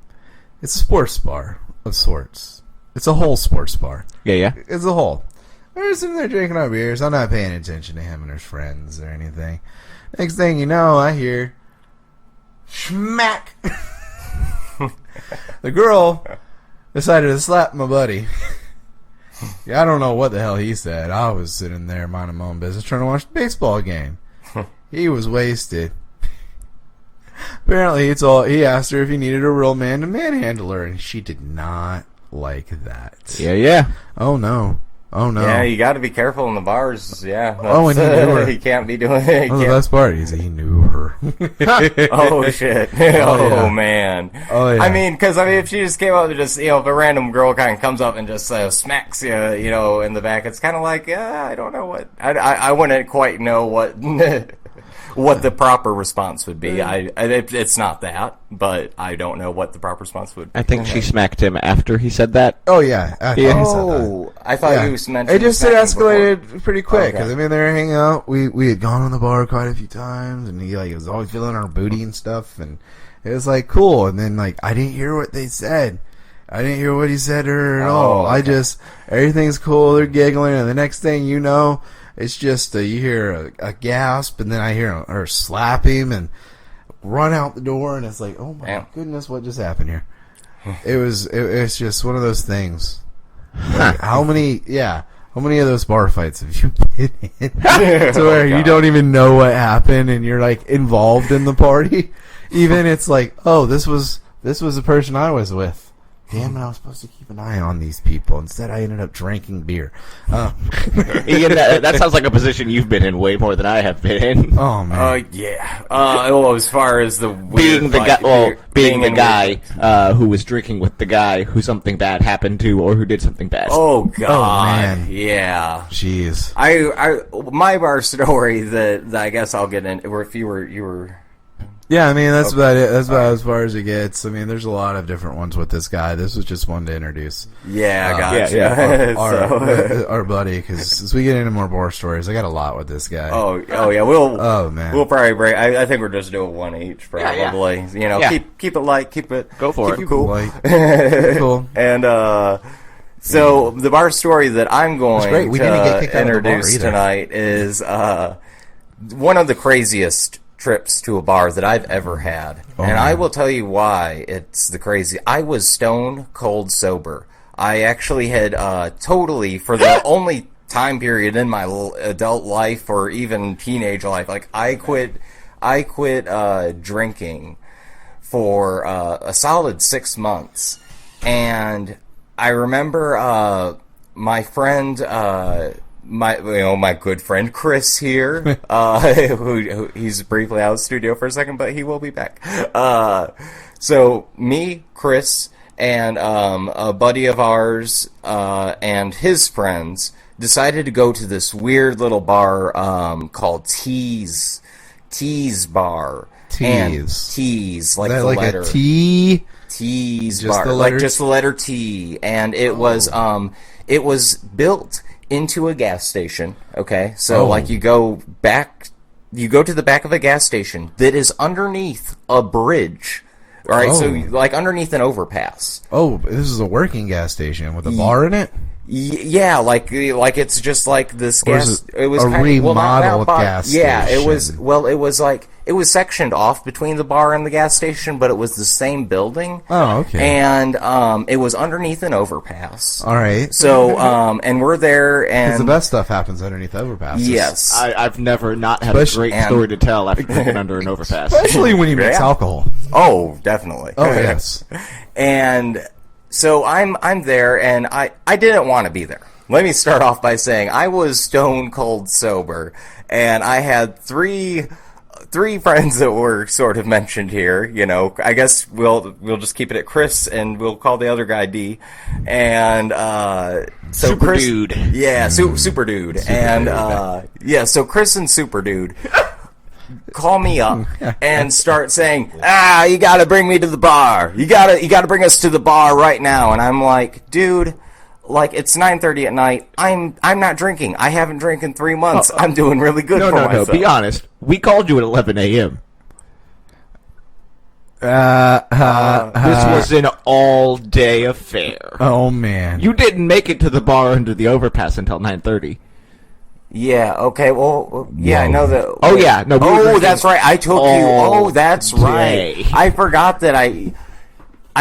It's a sports bar of sorts. It's a whole sports bar. Yeah. It's a whole. We're sitting there drinking our beers. I'm not paying attention to him and his friends or anything. Next thing you know, I hear smack. The girl decided to slap my buddy. Yeah, I don't know what the hell he said. I was sitting there minding my own business trying to watch the baseball game. He was wasted. Apparently, he asked her if he needed a real man to manhandle her, and she did not like that. Yeah. Oh no. Yeah, you got to be careful in the bars. Yeah. Oh, and he knew her. He can't be doing it. Oh, the best part is he knew her. Oh shit! yeah. Man! Oh, yeah. I mean, because if she just came up and just if a random girl kind of comes up and just smacks you, in the back, it's kind of like I don't know what I wouldn't quite know what what the proper response would be. It's not that, but I don't know what the proper response would be. I think she smacked him after he said that. Oh yeah. After he said that. Oh, I thought you mentioned it just escalated before. pretty quick because Okay. they were hanging out. We had gone on the bar quite a few times, and he was always feeling our booty and stuff, and it was cool. And then I didn't hear what they said. I didn't hear what he said to her at all. Okay. Everything's cool. They're giggling, and the next thing you know, it's just you hear a gasp, and then I hear her slap him and run out the door, and it's like, oh my goodness, what just happened here? It's just one of those things. How many of those bar fights have you been in to where you don't even know what happened and you're involved in the party? Even it's this was the person I was with. Damn it, I was supposed to keep an eye on these people. Instead, I ended up drinking beer. Ian, that sounds like a position you've been in way more than I have been in. Oh man. Yeah. As far as the Being weird the guy, fight, being the in guy who was drinking with the guy who something bad happened to, or who did something bad. Oh God! man. Yeah. Jeez. My bar story that I guess I'll get in. Or if you were. Yeah, I mean, that's about it. That's about as far as it gets. I mean, there's a lot of different ones with this guy. This was just one to introduce. Yeah, I got you. yeah. Our buddy, because as we get into more bar stories, I got a lot with this guy. Oh yeah. Oh, man. We'll probably break. I think we're just doing one each, probably. Yeah. Keep it light. Keep it. Go for keep it. it cool. Cool. And so the bar story that I'm great. going We didn't get to kicked out of the bar introduce either. tonight is one of the craziest trips to a bar that I've ever had. And man. I will tell you why it's the crazy. I was stone cold sober. I actually had totally, for the only time period in my adult life or even teenage life, I quit drinking for a solid 6 months. And I remember my friend my good friend Chris here, who he's briefly out of the studio for a second, but he will be back. So me, Chris, and a buddy of ours and his friends decided to go to this weird little bar called Tease Bar. And Tease, like Is that the like letter a T? Tease Just Bar, the letter? like just the letter T, and it was built into a gas station. Okay, so you go to the back of a gas station that is underneath a bridge. All right, so underneath an overpass. Oh, this is a working gas station with a bar in it? Yeah, like it's just like this Or is gas. it It was a kind of remodeled gas Yeah, it was. station? Well, it was like it was sectioned off between the bar and the gas station, but it was the same building. Oh, okay. And it was underneath an overpass. All right. So and we're there, Because and the best stuff happens underneath overpasses. yes, I've never not had a Especially- great story to tell after drinking under an overpass. Especially when you mix Yeah. alcohol. oh, definitely. Oh, yes. And so I'm there, and I didn't want to be there. Let me start off by saying I was stone cold sober, and I had three friends that were sort of mentioned here. You know, I guess we'll just keep it at Chris, and we'll call the other guy D. And so Super Chris, Dude. yeah, super dude, yeah, so Chris and Super Dude call me up and start saying, you gotta bring me to the bar. You gotta bring us to the bar right now. And I'm like, dude, like it's 9:30 at night. I'm not drinking. I haven't drank in 3 months. I'm doing really good No, for no, myself. no. Be honest. We called you at 11 a.m. This was an all-day affair. Oh, man. You didn't make it to the bar under the overpass until 9:30. Yeah, okay, well, yeah, I know that. Oh, yeah, no, we were Oh, drinking that's right. I took you. all Oh, that's right. day. I forgot that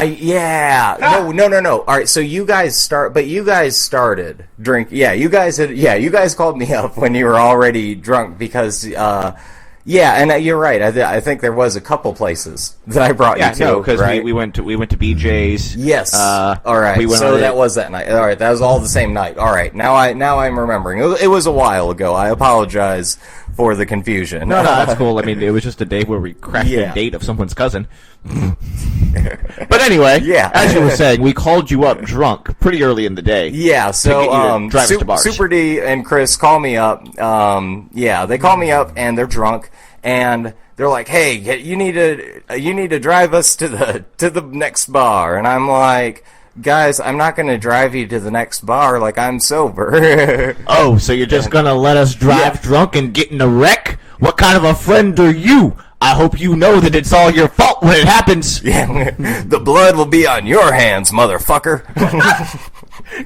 yeah. No. All right, so you guys started drink. Yeah, you guys called me up when you were already drunk because, yeah, and you're right. I think there was a couple places that I brought Yeah, you to. no, because right? we went to BJ's. Yes. Uh, all right. we went So on that it. was that night. All right. That was all the same night. All right. Now I'm remembering. It was a while ago. I apologize for the confusion. No, that's cool. I mean, it was just a day where we crashed Yeah. a date of someone's cousin. But anyway, Yeah. as you were saying, we called you up drunk pretty early in the day. Yeah, get so you to drive us to bars. Super D and Chris call me up. Yeah, they call me up and they're drunk and they're like, "Hey, you need to drive us to the next bar." And I'm like, "Guys, I'm not going to drive you to the next bar. Like I'm sober." Oh, so you're just gonna let us drive drunk and get in a wreck? What kind of a friend are you? I hope you know that it's all your fault when it happens. Yeah, the blood will be on your hands, motherfucker.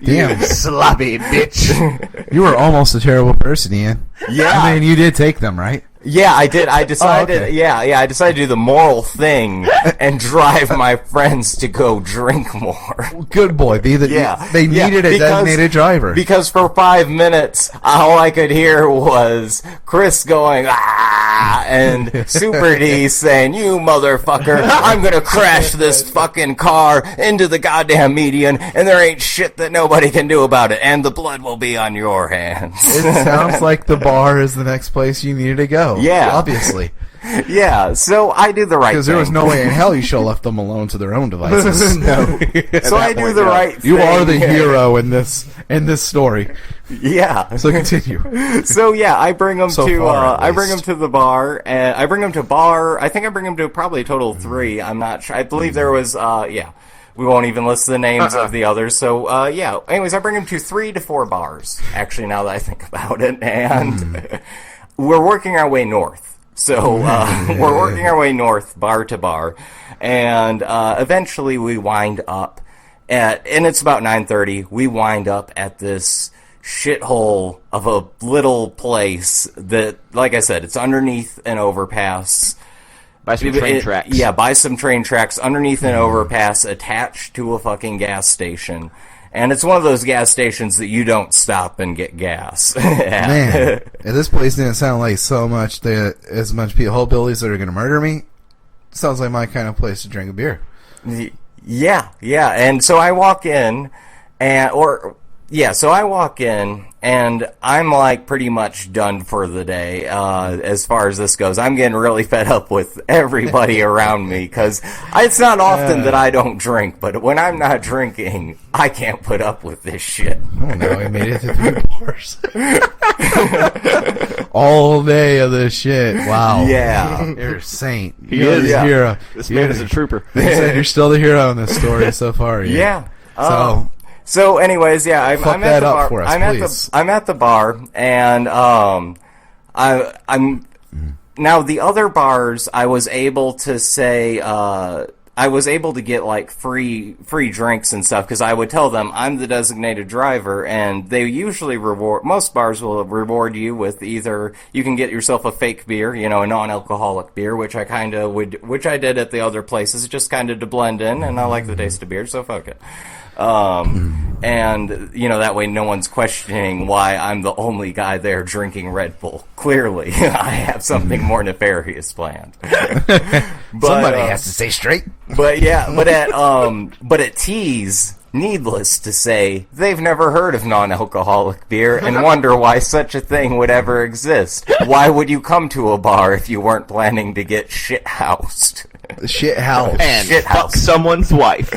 Damn. Sloppy bitch. You were almost a terrible person, Ian. Yeah. I mean, you did take them, right? Yeah, I did. I decided. okay. Yeah, I decided to do the moral thing and drive my friends to go drink more. Good boy. They needed a designated driver. Because for 5 minutes, all I could hear was Chris going, and Super D saying, "You motherfucker, I'm gonna crash this fucking car into the goddamn median, and there ain't shit that nobody can do about it, and the blood will be on your hands." It sounds like the bar is the next place you needed to go. Yeah. Obviously. Yeah, so I do the right thing. Because there was no way in hell you should have left them alone to their own devices. No. So I do the right thing. You are the hero in this story. Yeah. So continue. So yeah, I bring them So to far, at I bring them least. to the bar, and I bring them to bar. I think I bring them to probably a total of 3. I'm not sure. I believe there was yeah. We won't even list the names of the others. So yeah. Anyways, I bring them to 3 to 4 bars. Actually, now that I think about it, and we're working our way north. So we're working our way north, bar to bar, and eventually we wind up and it's about 9:30. We wind up at this shithole of a little place that, like I said, it's underneath an overpass. By some train tracks. Yeah, by some train tracks underneath an overpass attached to a fucking gas station. And it's one of those gas stations that you don't stop and get gas. Man, if this place didn't sound like so much that as much people, hillbillies that are going to murder me, sounds like my kind of place to drink a beer. Yeah. And so I walk in, so I walk in, and I'm like pretty much done for the day as far as this goes. I'm getting really fed up with everybody around me because it's not often that I don't drink, but when I'm not drinking, I can't put up with this shit. Oh no, we made it to 3 bars. All day of this shit. Wow. Yeah. You're a saint. He You're is. the Yeah. hero. This man is a trooper. Like I said, you're still the hero in this story so far. Yeah. So, anyways, yeah, I'm Fuck at that the up bar. for us, please. I'm at the bar, and I'm now the other bars. I was able to say I was able to get like free drinks and stuff because I would tell them I'm the designated driver, and they usually most bars will reward you with either you can get yourself a fake beer, a non-alcoholic beer, which I did at the other places, just kind of to blend in, and I like the taste of beer, so fuck it. And, that way no one's questioning why I'm the only guy there drinking Red Bull. Clearly, I have something more nefarious planned. Somebody has to stay straight. But at Tees, needless to say, they've never heard of non-alcoholic beer and wonder why such a thing would ever exist. Why would you come to a bar if you weren't planning to get shit-housed? Shit-housed. And Shit fuck house. someone's wife.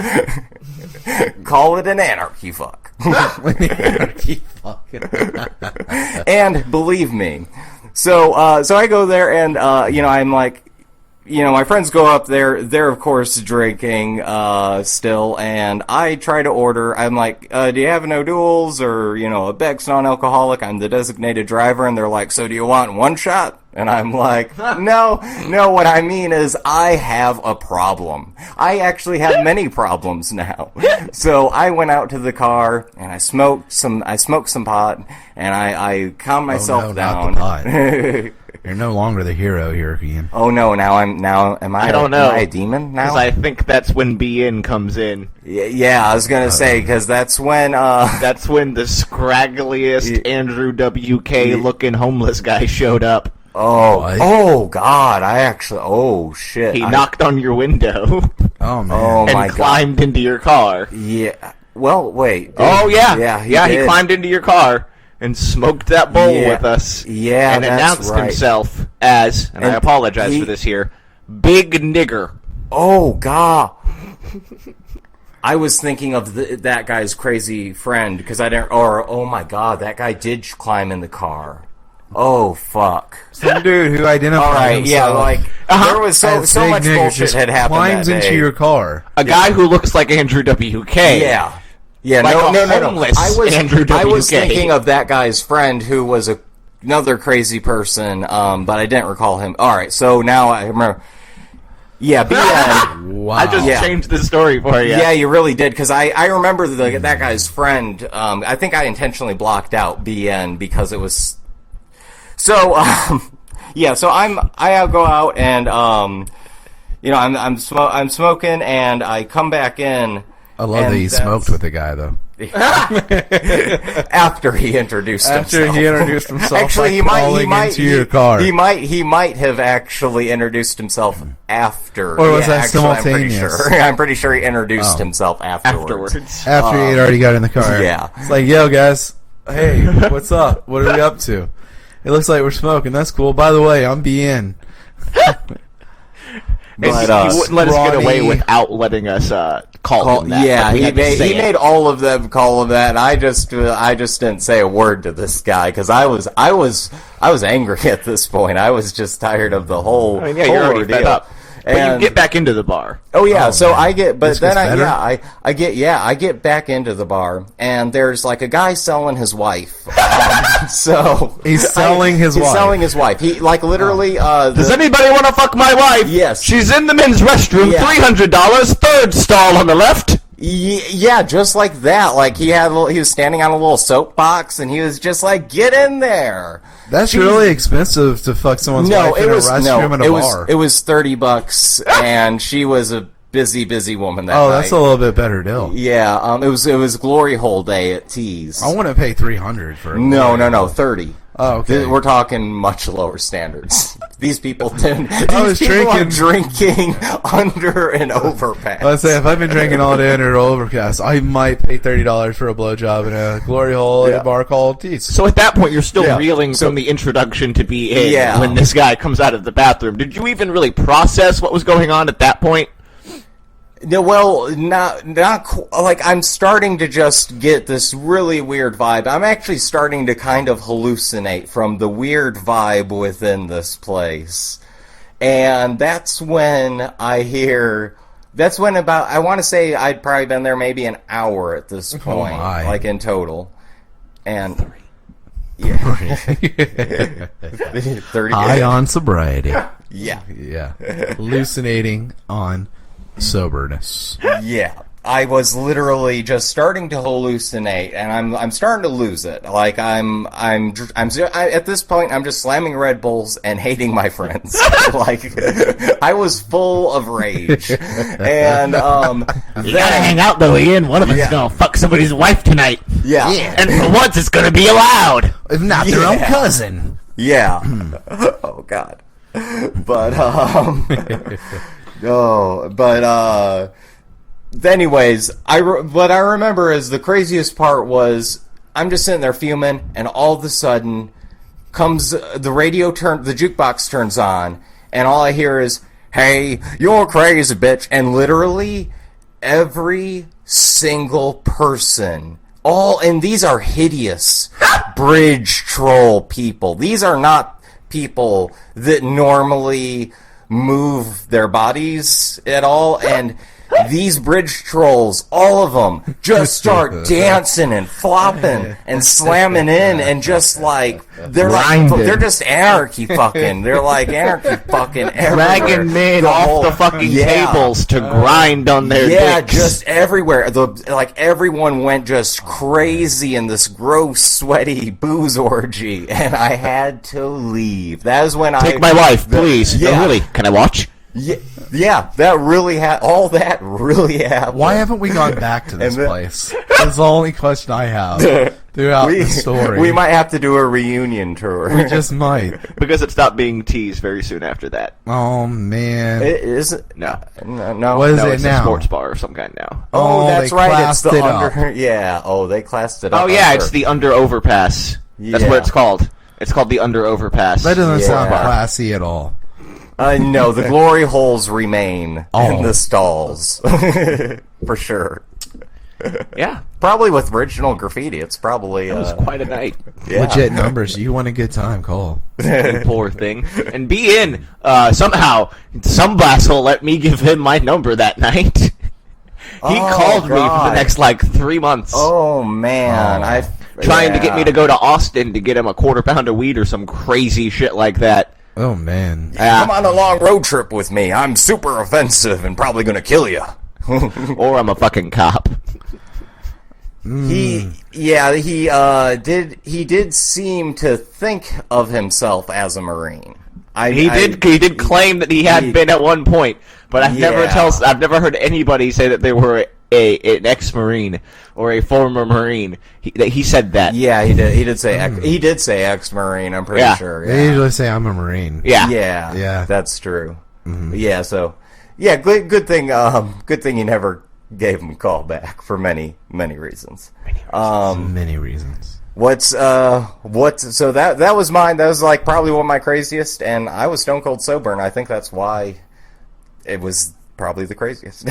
Call it an anarchy fuck. Anarchy fucking. And believe me, so I go there and I'm like, my friends go up there. They're of course drinking still, and I try to order. I'm like, do you have no duels or a Beck's non-alcoholic? I'm the designated driver, and they're like, so do you want one shot? And I'm like, no, what I mean is I have a problem. I actually have many problems now. So I went out to the car and I smoked some pot, and I calmed myself down. Not the pot. You're no longer the hero here, Ian. Oh no, am I I don't know. Am I a demon now? Because I think that's when BN comes in. Yeah, I was gonna say, because that's when That's when the scraggliest Andrew WK looking homeless guy showed up. oh god, oh shit. He knocked on your window Oh man. Oh and my god. climbed into your car. Yeah. Well, wait. Oh yeah, Yeah, he did. climbed into your car and smoked that bowl Yeah. with us. Yeah, and that's announced right. himself as, and I And apologize for this here, Big Nigger. Oh god. I was thinking of that guy's crazy friend because oh my god, that guy did climb in the car. Oh fuck. Some dude who identified All right, yeah, himself like there was as so Big much Nigger bullshit just had happened climbs that into day. your car. A guy who looks like Andrew WK. Yeah. Yeah, Like no. a homeless Andrew I was WK. thinking of that guy's friend who was another crazy person, but I didn't recall him. All right, so now I remember. Yeah, BN. Wow. I just Yeah. changed the story for you. Yeah, you really did, because I remember that guy's friend. I think I intentionally blocked out BN because it was. So, yeah. So I go out and I'm smoking, and I come back in. I love and that you smoked with the guy, though. After he introduced himself. After he introduced himself, Actually, by crawling into your car. He might have actually introduced himself after. Or was that actually, simultaneous? I'm pretty sure he introduced himself afterwards. After he had already got in the car. Yeah. It's like, yo, guys. Hey, what's up? What are we up to? It looks like we're smoking. That's cool. By the way, I'm BN. But, he wouldn't let us get away Ronnie- without letting us call him that. Yeah, Like, we he had to say made it. all of them call him that, and I just didn't say a word to this guy because I was angry at this point. I was just tired of the whole. I mean, yeah, whole you're already ordeal. fed up. But And- you get back into the bar. Oh yeah, Oh, so man. I get, but This then gets better? I get back into the bar, and there's like a guy selling his wife. So He's selling his he's wife. selling his wife. He like literally. Does anybody want to fuck my wife? Yes. She's in the men's restroom, Yeah. $300, third stall on the left. Yeah, just like that. Like he was standing on a little soapbox, and he was just like, "Get in there." That's really expensive to fuck someone's No, wife it in was a restroom in a bar. it was $30, and she was a busy woman that night. Oh, that's a little bit better deal. Yeah, it was glory hole day at Tees. I want to pay $300 for a No, glory. 30. Oh, okay. We're talking much lower standards. These people didn't. I was These people are drinking- drinking under an overpass. Let's say if I've been drinking all day under Overcast, I might pay $30 for a blowjob in a glory hole at Yeah. a bar called Teats. So at that point, you're still Yeah. reeling from the introduction to be Yeah. when this guy comes out of the bathroom. Did you even really process what was going on at that point? No, well, not like I'm starting to just get this really weird vibe. I'm actually starting to kind of hallucinate from the weird vibe within this place. And that's when I hear I want to say I'd probably been there maybe an hour at this point, my. like in total. And yeah. 30 High on sobriety. Yeah. Yeah. Hallucinating on soberness. Yeah. I was literally just starting to hallucinate, and I'm starting to lose it. Like at this point, I'm just slamming Red Bulls and hating my friends. Like I was full of rage, and You gotta hang out though, Ian. One of us is gonna fuck somebody's wife tonight. yeah, And for once, it's gonna be allowed. If not their own cousin. yeah. Oh God, but anyways, what I remember is the craziest part was I'm just sitting there fuming, and all of a sudden comes the jukebox turns on, and all I hear is, "Hey, you're crazy, bitch!" And literally every single person, and these are hideous bridge troll people. These are not people that normally move their bodies at all, and these bridge trolls, all of them, just start dancing and flopping and slamming in, and just like they're just anarchy fucking. They're like anarchy fucking everywhere. Dragging men off the fucking tables to grind on their dicks. Just everywhere. Like everyone went just crazy in this gross, sweaty booze orgy, and I had to leave. That is when Take my wife, please. Yeah. No, really. Can I watch? Yeah, that really all that really happened. Why haven't we gone back to this place? That's the only question I have throughout the story. We might have to do a reunion tour. We just might. Because it stopped being teased very soon after that. Oh, man. Is it? No. No. What is No, it it's now? a sports bar of some kind now. Oh, that's they right. It's the classed it up. under. Yeah. Oh, they classed it up. Oh, yeah, under. it's the under overpass. That's Yeah. what it's called. It's called the under overpass. That doesn't sound Yeah. classy at all. No, the glory holes remain in the stalls. For sure. Yeah. Probably with original graffiti. It's probably. It was quite a night. Yeah. Legit numbers. You want a good time, Cole. You poor thing. And be in, somehow, some asshole let me give him my number that night. He called me for the God. next, 3 months. Oh, man. Trying to get me to go to Austin to get him a quarter pound of weed or some crazy shit like that. Oh, man. Come on a long road trip with me. I'm super offensive and probably gonna kill you. Or I'm a fucking cop. He did seem to think of himself as a Marine. He did claim that he had been at one point, but I've never heard anybody say that they were an ex-Marine or a former Marine. He said that. Yeah, he did. He did say ex-Marine. I'm pretty sure. They Yeah. usually say I'm a Marine. Yeah. Yeah. That's true. Yeah. So, yeah. Good thing. Good thing you never gave him a call back for many reasons. Many reasons. So that was mine. That was probably one of my craziest, and I was stone cold sober, and I think that's why it was probably the craziest.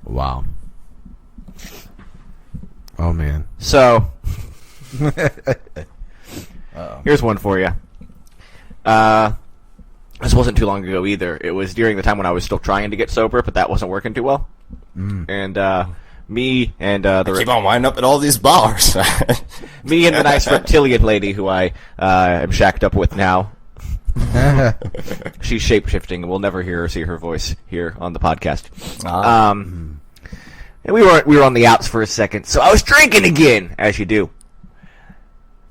Wow. Oh, man. So, here's one for you. This wasn't too long ago either. It was during the time when I was still trying to get sober, but that wasn't working too well. And me and Keep on winding up at all these bars. me and the nice reptilian lady who I am shacked up with now. She's shape-shifting, and we'll never hear or see her voice here on the podcast. And we were on the outs for a second, so I was drinking again, as you do.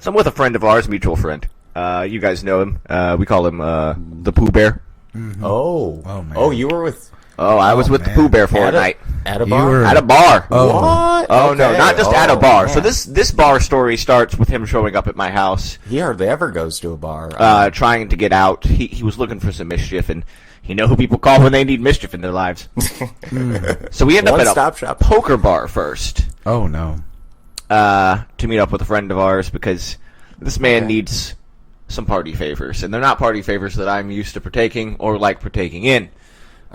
So I'm with a friend of ours, mutual friend. You guys know him. We call him the Pooh Bear. Oh, man. Oh, you were with Oh, I was with the man. Pooh Bear for a at night. At a You bar? were- At a bar. Oh. What? Oh, no, Okay. not just at a Oh, bar. man. So this bar story starts with him showing up at my house, He hardly ever goes to a bar. trying to get out. He was looking for some mischief, and you know who people call when they need mischief in their lives. So we end up at One-stop a shop. poker bar first Oh, no. to meet up with a friend of ours because this man needs some party favors, and they're not party favors that I'm used to partaking or like partaking in.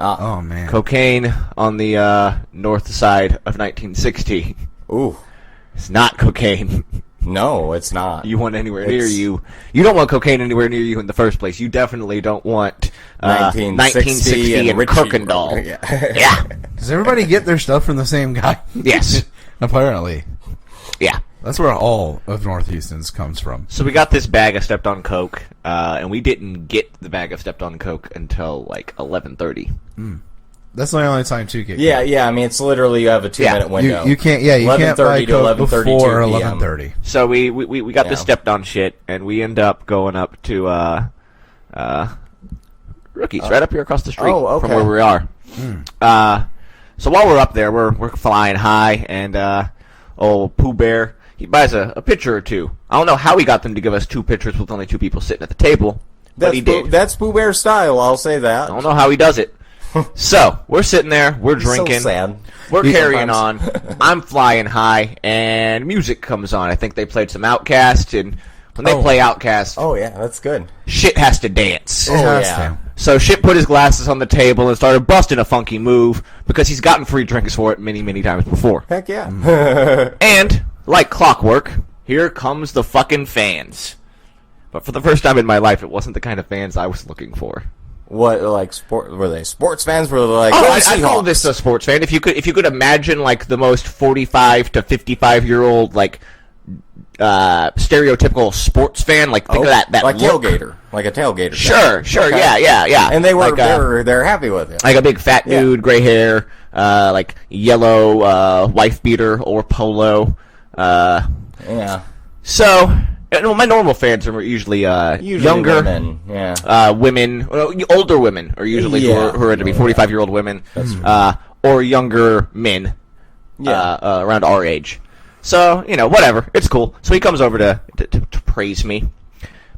Oh, man. Cocaine on the north side of 1960. Ooh. It's not cocaine. No, it's not. You want anywhere near you. You don't want cocaine anywhere near you in the first place. You definitely don't want 1960 and Richie. Kirkendall. Yeah. Yeah. Does everybody get their stuff from the same guy? Yes. Apparently. Yeah. That's where all of North Houston's comes from. So we got this bag of stepped on coke, and we didn't get the bag of stepped on coke until 11:30. That's the only time 2 get. Yeah. I mean, it's literally you have a 2-minute window. You can't. Yeah, you can't buy 11:30 to Coke 11:32 before PM. 11:30. So we got this stepped on shit, and we end up going up to Rookies, right up here across the street from where we are. So while we're up there, we're flying high, and old Pooh Bear, he buys a pitcher or two. I don't know how he got them to give us 2 pitchers with only 2 people sitting at the table, but he did. That's Pooh Bear style, I'll say that. I don't know how he does it. So we're sitting there, we're drinking, So sad. we're carrying on. I'm flying high, and music comes on. I think they played some Outkast, and when they play Outkast, Oh, yeah, that's good. shit has to dance. It has yeah. to. So Shit put his glasses on the table and started busting a funky move because he's gotten free drinks for it many, many times before. Heck yeah. And, like clockwork, here comes the fucking fans. But for the first time in my life, it wasn't the kind of fans I was looking for. What, like, were they sports fans? Were they like, I call this a sports fan. If you could imagine, like, the most 45 to 55-year-old, like, stereotypical sports fan, like, think of that like look. tailgater. Like a tailgater. Sure, Okay. yeah. And they were, like, they're happy with it. like a big fat dude, gray hair, like yellow wife beater or polo. Yeah. So, my normal fans are usually, younger women. Yeah. women, older women are usually who are to be 45-year-old women, or younger men around our age. So, whatever. It's cool. So he comes over to praise me.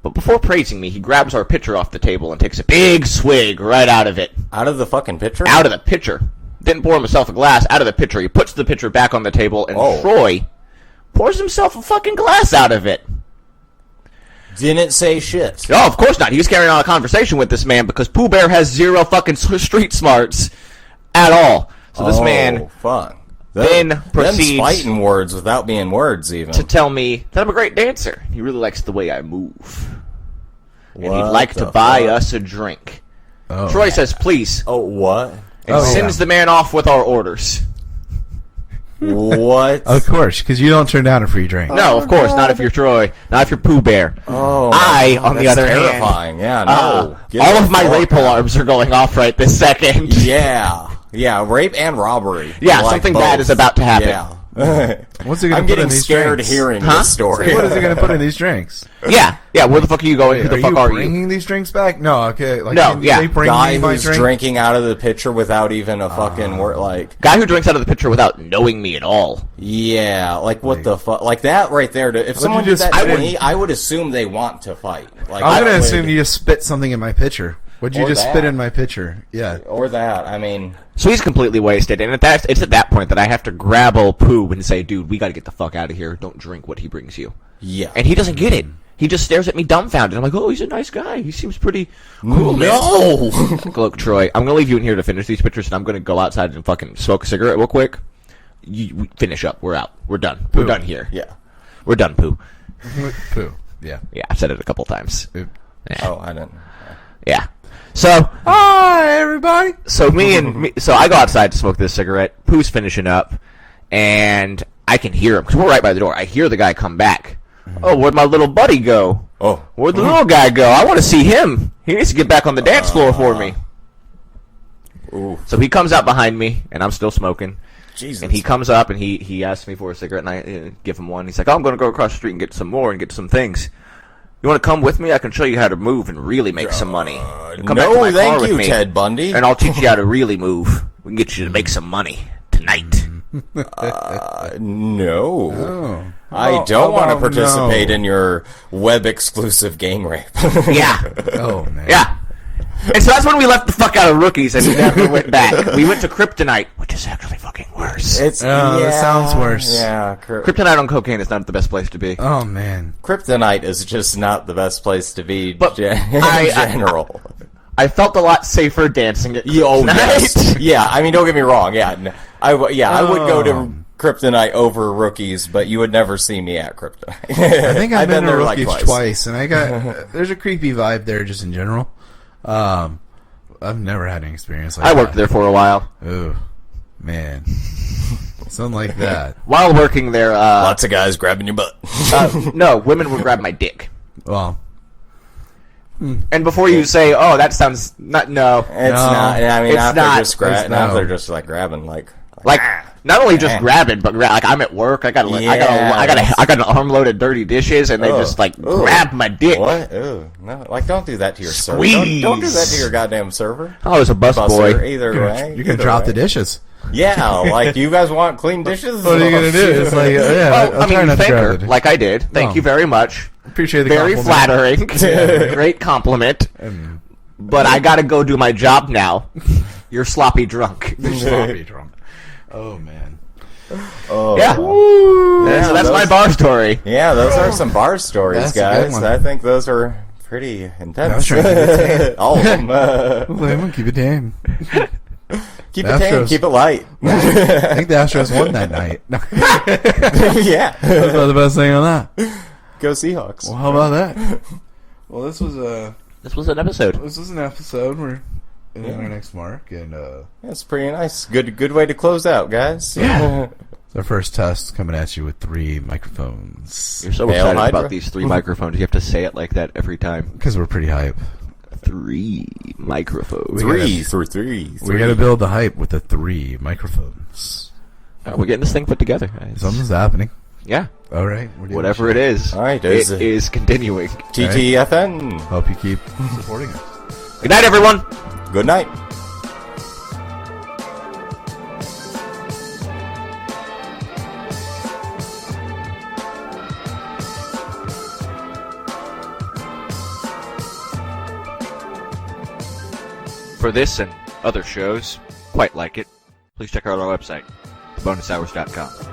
But before praising me, he grabs our pitcher off the table and takes a big swig right out of it. Out of the fucking pitcher? Out of the pitcher. Didn't pour himself a glass, out of the pitcher. He puts the pitcher back on the table, and Troy pours himself a fucking glass out of it. Didn't say shit. Oh, of course not. He was carrying on a conversation with this man because Pooh Bear has 0 fucking street smarts at all. So this man fuck. then proceeds Them's fighting words without being words, even. to tell me that I'm a great dancer. He really likes the way I move. And he'd What like to the buy fuck? us a drink. Oh. Troy says, please, Oh, what? and sends the man off with our orders. What? Of course, because you don't turn down a free drink. No, of course, not if you're Troy, not if you're Pooh Bear. Oh, I, God, on the that's other hand, terrifying. Yeah, no. Get all the of my fuck rape out. alarms are going off right this second. Yeah, rape and robbery. Yeah, Like something both. bad is about to happen. Yeah. What's he going I'm to put getting in these scared drinks? hearing Huh? this story. What is he going to put in these drinks? Yeah, where the fuck are you going? Who the Are fuck you are you? bringing these drinks back? No, okay. Like, No, can yeah. They bring Guy me my who's drink? drinking out of the pitcher without even a fucking word, like, Guy who drinks out of the pitcher without knowing me at all. yeah, like what the fuck, like that right there. If someone you did just- that to I me, I would assume they want to fight. Like, I'm I going to would- assume you just spit something in my pitcher. What'd you Or just that. spit in my pitcher? Yeah. or that. I mean, So he's completely wasted, and it's at that point that I have to grab old Pooh and say, dude, we gotta get the fuck out of here. Don't drink what he brings you. yeah. And he doesn't get it. He just stares at me dumbfounded. I'm like, oh, he's a nice guy. He seems pretty cool. No! Look, Troy, I'm gonna leave you in here to finish these pictures, and I'm gonna go outside and fucking smoke a cigarette real quick. You finish up. We're out. We're done. We're done here. Yeah. We're done, Pooh. Poo. Yeah. Yeah, I've said it a couple times. Oop. Oh, I didn't. Yeah. So, Hi, everybody. so I go outside to smoke this cigarette. Pooh's finishing up, and I can hear him because we're right by the door. I hear the guy come back. Oh, where'd my little buddy go? Oh. Where'd the little guy go? I want to see him. He needs to get back on the dance floor for me. Ooh. So he comes out behind me, and I'm still smoking. Jesus. And he comes up, and he asks me for a cigarette, and I give him one. He's like, oh, I'm going to go across the street and get some more and get some things. You want to come with me? I can show you how to move and really make some money. Come back to no, my car thank with you, me, Ted Bundy. and I'll teach you how to really move. We can get you to make some money tonight. No. Oh. I don't want to oh, participate no. in your web-exclusive game rape. Yeah. Oh, man. Yeah. And so that's when we left the fuck out of Rookies and we never went back. We went to Kryptonite, which is actually fucking worse. It's that sounds worse. Yeah, Kryptonite on cocaine is not the best place to be. Oh, man. Kryptonite is just not the best place to be But in I- general. I felt a lot safer dancing at Oh, Kryptonite. yes. Yeah, I mean, don't get me wrong. Yeah, I would go to Oh. Kryptonite over Rookies, but you would never see me at Kryptonite. I think I've been to there like Rookies twice, and I got there's a creepy vibe there just in general. I've never had an experience like I that. worked there for a while. Oh, man. Something like that. While working there, Lots of guys grabbing your butt. no, women would grab my dick. Well, And before you say, "Oh, that sounds not," no, It's not. I mean, it's after not. just now they're just like grabbing, like not only just grabbing, but like I'm at work. I got an armload of dirty dishes, and they just like grab my dick. What? Ew. No, like don't do that to your server. Squeeze. Don't do that to your goddamn server. I was a busboy. Either way, You can drop the dishes. Yeah, like you guys want clean dishes? What are you gonna do? It's like, Well, I'm trying not to thank grab her, the dish. like I did. Thank you very much. Appreciate the Very compliment. flattering. Great compliment. But I gotta go do my job now. You're sloppy drunk. Sloppy drunk. Oh man. Yeah. So that's my bar story. Yeah, those are some bar stories, That's a good guys. one. I think those are pretty intense. trying to All of them. Lemon, keep it tame. Keep it tame, Astros. keep it light. I think the Astros won that night. Yeah. That's about the best thing on that. Go Seahawks. Well, how about that? Well, this was an episode. an episode. We're in our next mark, and That's pretty nice. Good way to close out, guys. Yeah. it's our first test coming at you with 3 microphones You're so Hail excited Hydra. about these 3 microphones. You have to say it like that every time. because we're pretty hype. 3 microphones. Three for three. We got to build the hype with the 3 microphones. We're getting this thing put together, guys. Something's happening. Yeah. All right, we're doing Whatever shit. it is. All right, it is continuing. TTFN. Hope you keep supporting us. Good night, everyone. Good night. For this and other shows, quite like it, please check out our website, thebonushours.com.